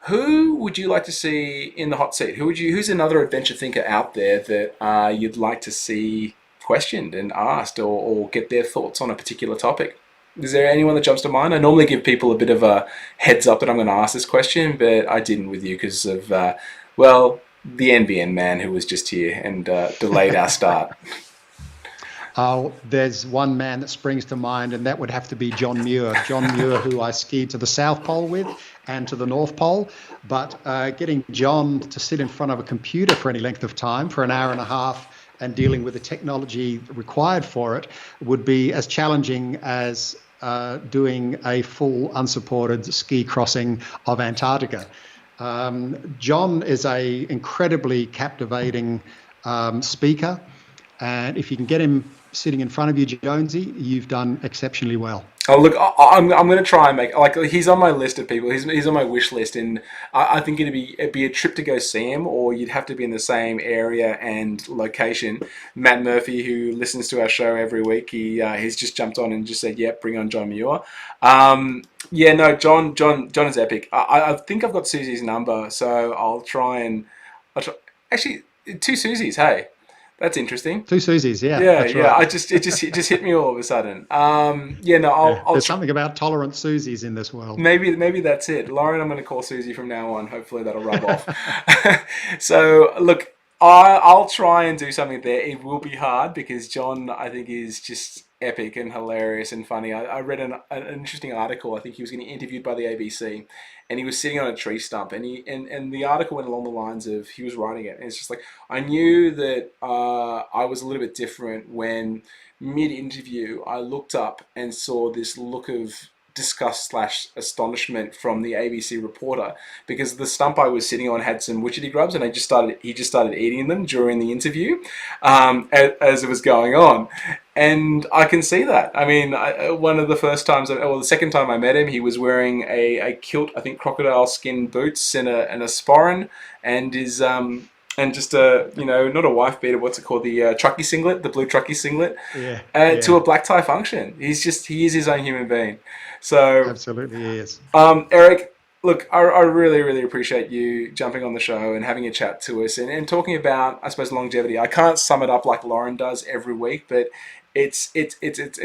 S5: who would you like to see in the hot seat? Who's another adventure thinker out there that you'd like to see questioned and asked, or get their thoughts on a particular topic? Is there anyone that jumps to mind? I normally give people a bit of a heads up that I'm going to ask this question, but I didn't with you because of, the NBN man who was just here and delayed our start.
S4: There's one man that springs to mind, and that would have to be John Muir. John Muir, who I skied to the South Pole with and to the North Pole. But getting John to sit in front of a computer for any length of time, for an hour and a half, and dealing with the technology required for it would be as challenging as doing a full unsupported ski crossing of Antarctica. John is an incredibly captivating speaker. And if you can get him sitting in front of you, Jonesy, you've done exceptionally well.
S5: Oh, look, I'm going to try and he's on my list of people. He's on my wish list, and I think it'd be a trip to go see him, or you'd have to be in the same area and location. Matt Murphy, who listens to our show every week, he's just jumped on and just said, "Yep, bring on John Muir." John is epic. I think I've got Susie's number, so I'll try. Actually, two Susies. Hey. That's interesting.
S4: Two Susies, yeah.
S5: That's right. It just hit me all of a sudden.
S4: There's something about tolerant Susies in this world.
S5: Maybe that's it. Lauren, I'm going to call Susie from now on. Hopefully that'll rub off. So look, I'll try and do something there. It will be hard because John, I think, is just epic and hilarious and funny. I read an interesting article. I think he was getting interviewed by the ABC, and he was sitting on a tree stump, and the article went along the lines of, he was writing it, and it's just like, I knew that I was a little bit different when mid-interview I looked up and saw this look of disgust / astonishment from the ABC reporter, because the stump I was sitting on had some witchetty grubs, and he just started eating them during the interview as it was going on. And I can see that. I mean, one of the first times, the second time I met him, he was wearing a kilt, I think crocodile skin boots and a sporran, and his and just not a wife beater. What's it called? The truckie singlet, the blue truckie singlet,
S4: Yeah,
S5: to
S4: yeah,
S5: a black tie function. He is his own human being. So,
S4: absolutely is.
S5: Eric, look, I really, really appreciate you jumping on the show and having a chat to us and talking about, I suppose, longevity. I can't sum it up like Lauren does every week, but it's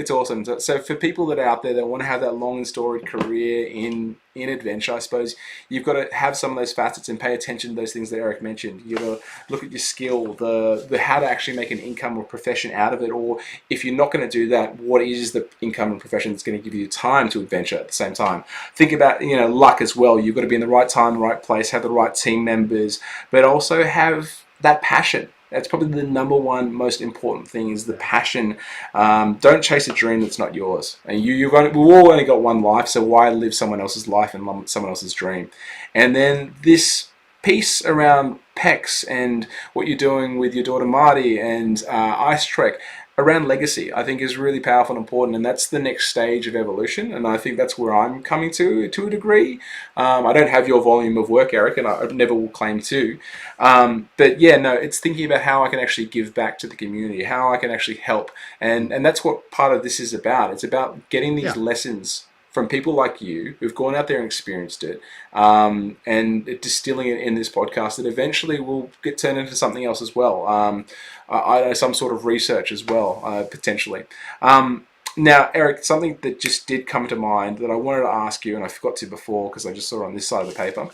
S5: awesome. So for people that are out there that want to have that long and storied career in adventure, I suppose you've got to have some of those facets and pay attention to those things that Eric mentioned. You got to look at your skill, the how to actually make an income or profession out of it, or if you're not going to do that, what is the income and profession that's going to give you time to adventure at the same time? Think about luck as well. You've got to be in the right time, right place, have the right team members, but also have that passion. That's probably the number one most important thing is the passion. Don't chase a dream that's not yours. And we've all only got one life, so why live someone else's life and someone else's dream? And then this piece around PEX and what you're doing with your daughter Marty and Ice Trek around legacy, I think is really powerful and important, and that's the next stage of evolution, and I think that's where I'm coming to a degree. I don't have your volume of work, Eric, and I never will claim to, but yeah, no, it's thinking about how I can actually give back to the community, how I can actually help, and that's what part of this is about. It's about getting these lessons from people like you who've gone out there and experienced it, and distilling it in this podcast that eventually will get turned into something else as well. I know some sort of research as well, potentially. Now, Eric, something that just did come to mind that I wanted to ask you, and I forgot to before because I just saw it on this side of the paper,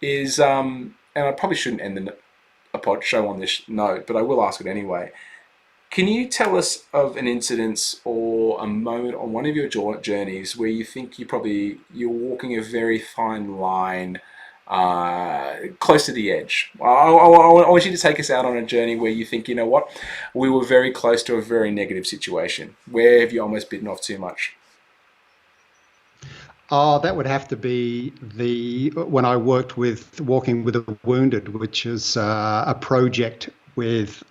S5: is, and I probably shouldn't end a pod show on this note, but I will ask it anyway. Can you tell us of an incident or a moment on one of your journeys where you think you're walking a very fine line, close to the edge? I want you to take us out on a journey where you think, you know what, we were very close to a very negative situation. Where have you almost bitten off too much?
S4: Oh, that would have to be when I worked with Walking with the Wounded, which is a project with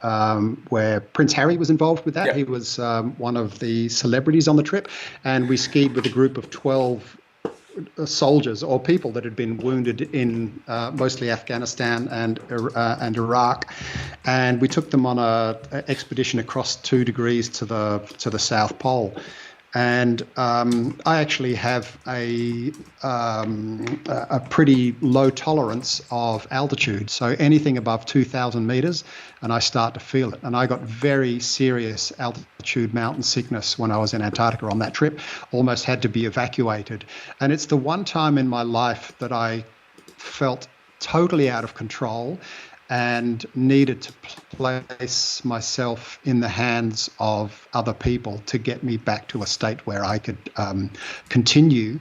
S4: where Prince Harry was involved with that.
S5: Yep.
S4: He was one of the celebrities on the trip, and we skied with a group of 12 soldiers or people that had been wounded in mostly Afghanistan and Iraq, and we took them on a expedition across 2 degrees to the South Pole. And I actually have a pretty low tolerance of altitude. So anything above 2,000 meters, and I start to feel it. And I got very serious altitude mountain sickness when I was in Antarctica on that trip. Almost had to be evacuated. And it's the one time in my life that I felt totally out of control and needed to place myself in the hands of other people to get me back to a state where I could continue.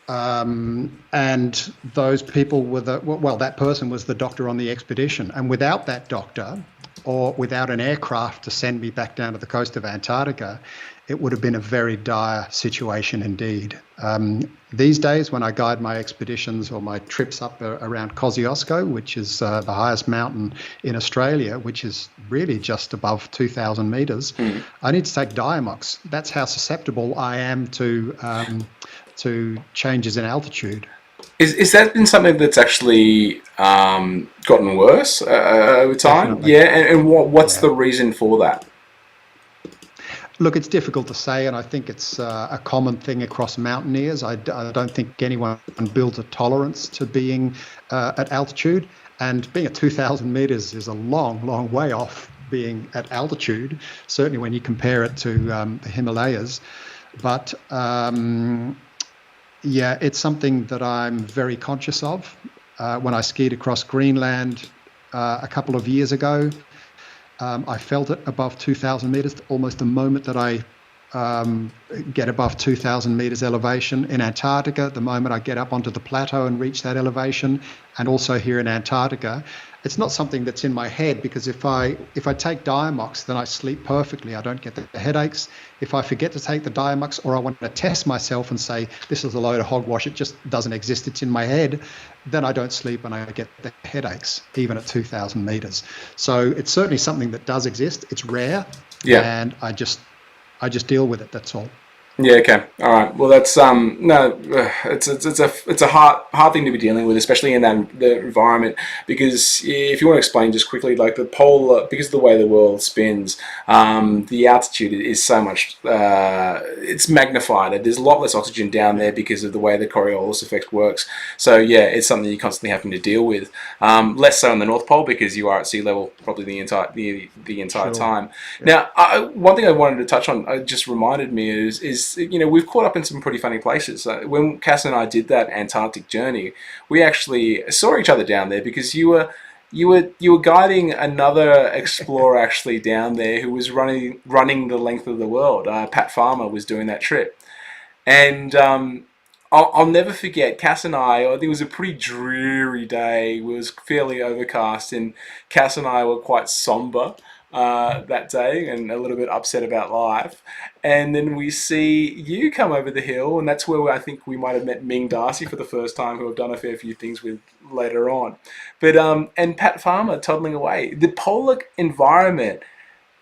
S4: And those people were that person was the doctor on the expedition. And without that doctor, or without an aircraft to send me back down to the coast of Antarctica, it would have been a very dire situation indeed. These days, when I guide my expeditions or my trips up around Kosciuszko, which is the highest mountain in Australia, which is really just above 2,000 meters, I need to take Diamox. That's how susceptible I am to changes in altitude.
S5: Is that been something that's actually gotten worse over time?
S4: Definitely.
S5: Yeah, and what's the reason for that?
S4: Look, it's difficult to say, and I think it's a common thing across mountaineers. I don't think anyone builds a tolerance to being at altitude, and being at 2,000 meters is a long, long way off being at altitude, certainly when you compare it to the Himalayas. But yeah, it's something that I'm very conscious of. When I skied across Greenland a couple of years ago, I felt it above 2,000 meters almost the moment that I get above 2,000 meters elevation. In Antarctica, the moment I get up onto the plateau and reach that elevation, and also here in Antarctica, it's not something that's in my head, because if I take Diamox, then I sleep perfectly. I don't get the headaches. If I forget to take the Diamox, or I want to test myself and say this is a load of hogwash, it just doesn't exist, it's in my head, then I don't sleep and I get the headaches even at 2,000 meters. So it's certainly something that does exist. It's rare, and I just deal with it. That's all.
S5: Yeah. Okay. All right. Well, that's no. It's a hard thing to be dealing with, especially in the environment. Because if you want to explain just quickly, like the polar, because of the way the world spins, the altitude is so much. It's magnified. There's a lot less oxygen down there because of the way the Coriolis effect works. So yeah, it's something you're constantly having to deal with. Less so in the North Pole because you are at sea level probably the entire
S4: Sure.
S5: time.
S4: Yeah.
S5: Now, one thing I wanted to touch on, just reminded me is we've caught up in some pretty funny places. When Cass and I did that Antarctic journey, we actually saw each other down there because you were guiding another explorer actually down there who was running the length of the world. Pat Farmer was doing that trip, and I'll never forget Cass and I think it was a pretty dreary day. It was fairly overcast, and Cass and I were quite somber that day and a little bit upset about life. And then we see you come over the hill, and that's where I think we might have met Ming Darcy for the first time, who I've done a fair few things with later on. But and Pat Farmer toddling away. The polar environment,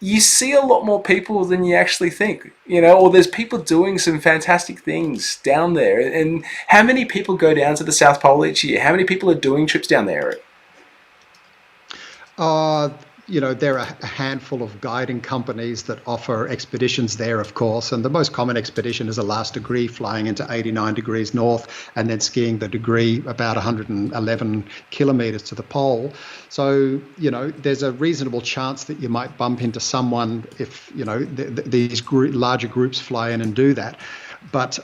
S5: you see a lot more people than you actually think, or there's people doing some fantastic things down there. And how many people go down to the South Pole each year? How many people are doing trips down there, Eric?
S4: Uh, there are a handful of guiding companies that offer expeditions there, of course. And the most common expedition is a last degree, flying into 89 degrees north and then skiing the degree about 111 kilometers to the pole. So, there's a reasonable chance that you might bump into someone if, these larger groups fly in and do that. But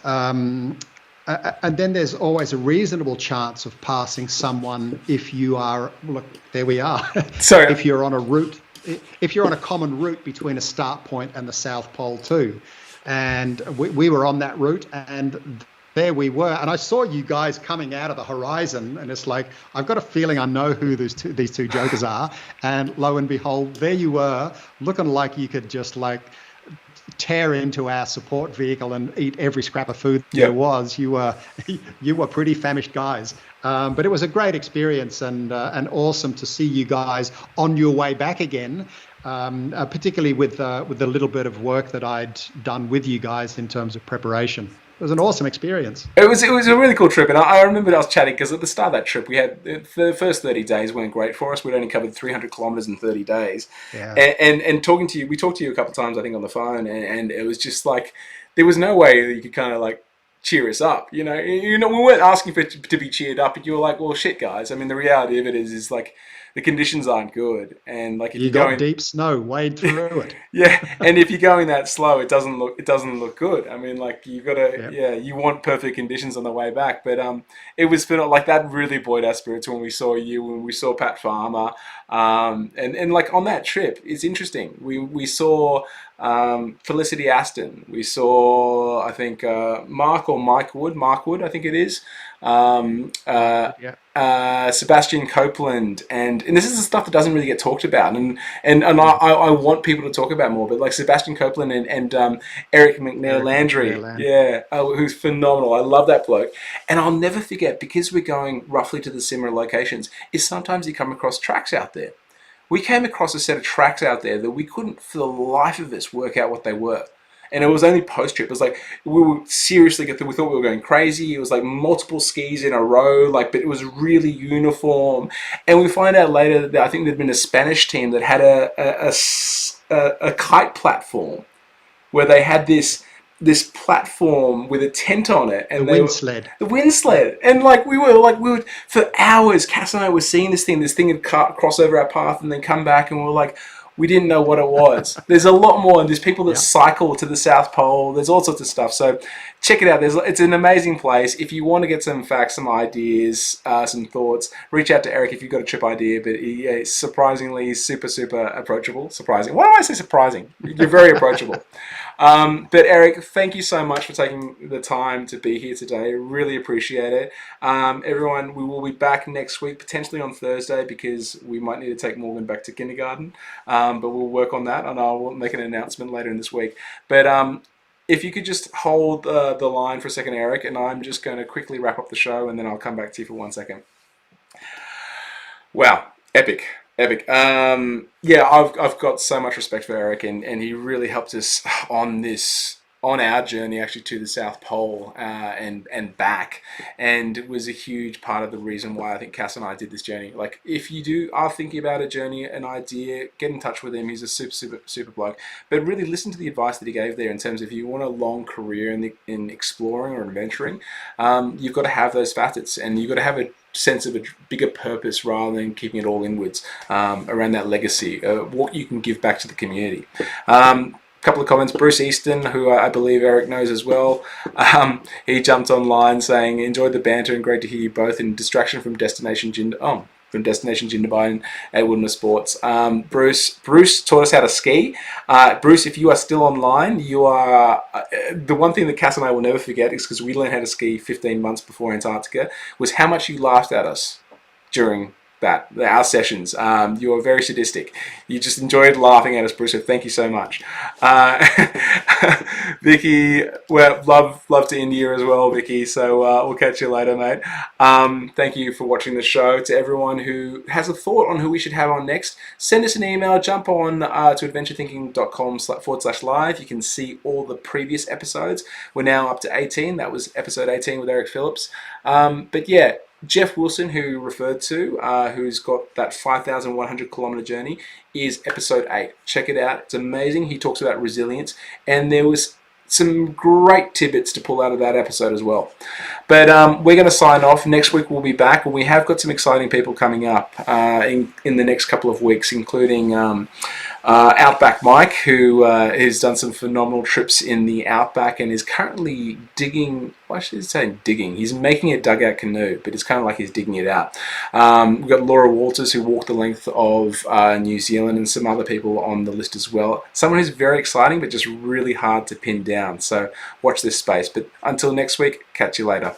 S4: and then there's always a reasonable chance of passing someone if you are, look, there we are.
S5: Sorry.
S4: If you're on a common route between a start point and the South Pole too. And we were on that route, and there we were. And I saw you guys coming out of the horizon, and it's like, I've got a feeling I know who these two jokers are. And lo and behold, there you were, looking like you could just tear into our support vehicle and eat every scrap of food there was. You were pretty famished guys, but it was a great experience and awesome to see you guys on your way back again, particularly with the little bit of work that I'd done with you guys in terms of preparation. It was an awesome experience.
S5: It was a really cool trip, and I remember us chatting because at the start of that trip, we had the first 30 days weren't great for us. We'd only covered 300 kilometers in 30 days, and talking to you, we talked to you a couple of times, I think, on the phone, and it was just like there was no way that you could kind of cheer us up. We weren't asking to be cheered up, but you were like, well, shit, guys. I mean, the reality of it is like the conditions aren't good, and if
S4: you got deep snow, wade through it.
S5: Yeah, and if you're going that slow, it doesn't look good. I mean, you've got to, you want perfect conditions on the way back. But it was that really buoyed our spirits when we saw you, when we saw Pat Farmer, and on that trip, it's interesting. We saw Felicity Aston. We saw, I think, Mark Wood, I think it is. Sebastian Copeland, and this is the stuff that doesn't really get talked about, and I want people to talk about more. But Sebastian Copeland and Eric McNair Landry, who's phenomenal. I love that bloke, and I'll never forget, because we're going roughly to the similar locations, is sometimes you come across tracks out there. We came across a set of tracks out there that we couldn't for the life of us work out what they were. And it was only post-trip. It was we were seriously we thought we were going crazy. It was multiple skis in a row, but it was really uniform. And we find out later that I think there'd been a Spanish team that had a kite platform where they had this platform with a tent on it, and the wind sled, and we were for hours. Cass and I were seeing this thing would cross over our path and then come back, and we were we didn't know what it was. There's a lot more, and there's people that cycle to the South Pole. There's all sorts of stuff. So check it out. It's an amazing place. If you want to get some facts, some ideas, some thoughts, reach out to Eric if you've got a trip idea. But he's surprisingly super, super approachable. Surprising. Why do I say surprising? You're very approachable. But Eric, thank you so much for taking the time to be here today. Really appreciate it. Everyone, we will be back next week, potentially on Thursday, because we might need to take Morgan back to kindergarten. But we'll work on that, and I'll make an announcement later in this week. But if you could just hold the line for a second, Eric, and I'm just going to quickly wrap up the show, and then I'll come back to you for 1 second. Wow, epic. I've got so much respect for Eric, and he really helped us on this on our journey actually to the South Pole and back, and it was a huge part of the reason why I think Cass and I did this journey. Like, if you are thinking about a journey, an idea, get in touch with him. He's a super bloke. But really listen to the advice that he gave there in terms of, if you want a long career in exploring or adventuring, you've got to have those facets, and you've got to have a sense of a bigger purpose rather than keeping it all inwards, around that legacy, what you can give back to the community. Couple of comments. Bruce Easton, who I believe Eric knows as well, he jumped online saying, enjoyed the banter and great to hear you both in distraction from Destination Jindabyne and Wilderness Sports. Bruce taught us how to ski. Bruce, if you are still online, you are the one thing that Cass and I will never forget, is because we learned how to ski 15 months before Antarctica, was how much you laughed at us during our sessions. You were very sadistic. You just enjoyed laughing at us, Bruce, so thank you so much. Vicky, well, love to India as well, Vicky, so we'll catch you later, mate. Thank you for watching the show. To everyone who has a thought on who we should have on next, send us an email, jump on to adventurethinking.com/live. You can see all the previous episodes. We're now up to 18. That was episode 18 with Eric Phillips. But yeah, Jeff Wilson, who referred to, who's got that 5,100 kilometer journey, is episode 8. Check it out. It's amazing. He talks about resilience, and there was some great tidbits to pull out of that episode as well. But we're going to sign off. Next week we'll be back, and we have got some exciting people coming up in the next couple of weeks, including Outback Mike, who has done some phenomenal trips in the Outback and is currently digging. Why should I say digging? He's making a dugout canoe, but it's kind of like he's digging it out. We've got Laura Walters, who walked the length of New Zealand, and some other people on the list as well. Someone who's very exciting, but just really hard to pin down. So watch this space. But until next week, catch you later.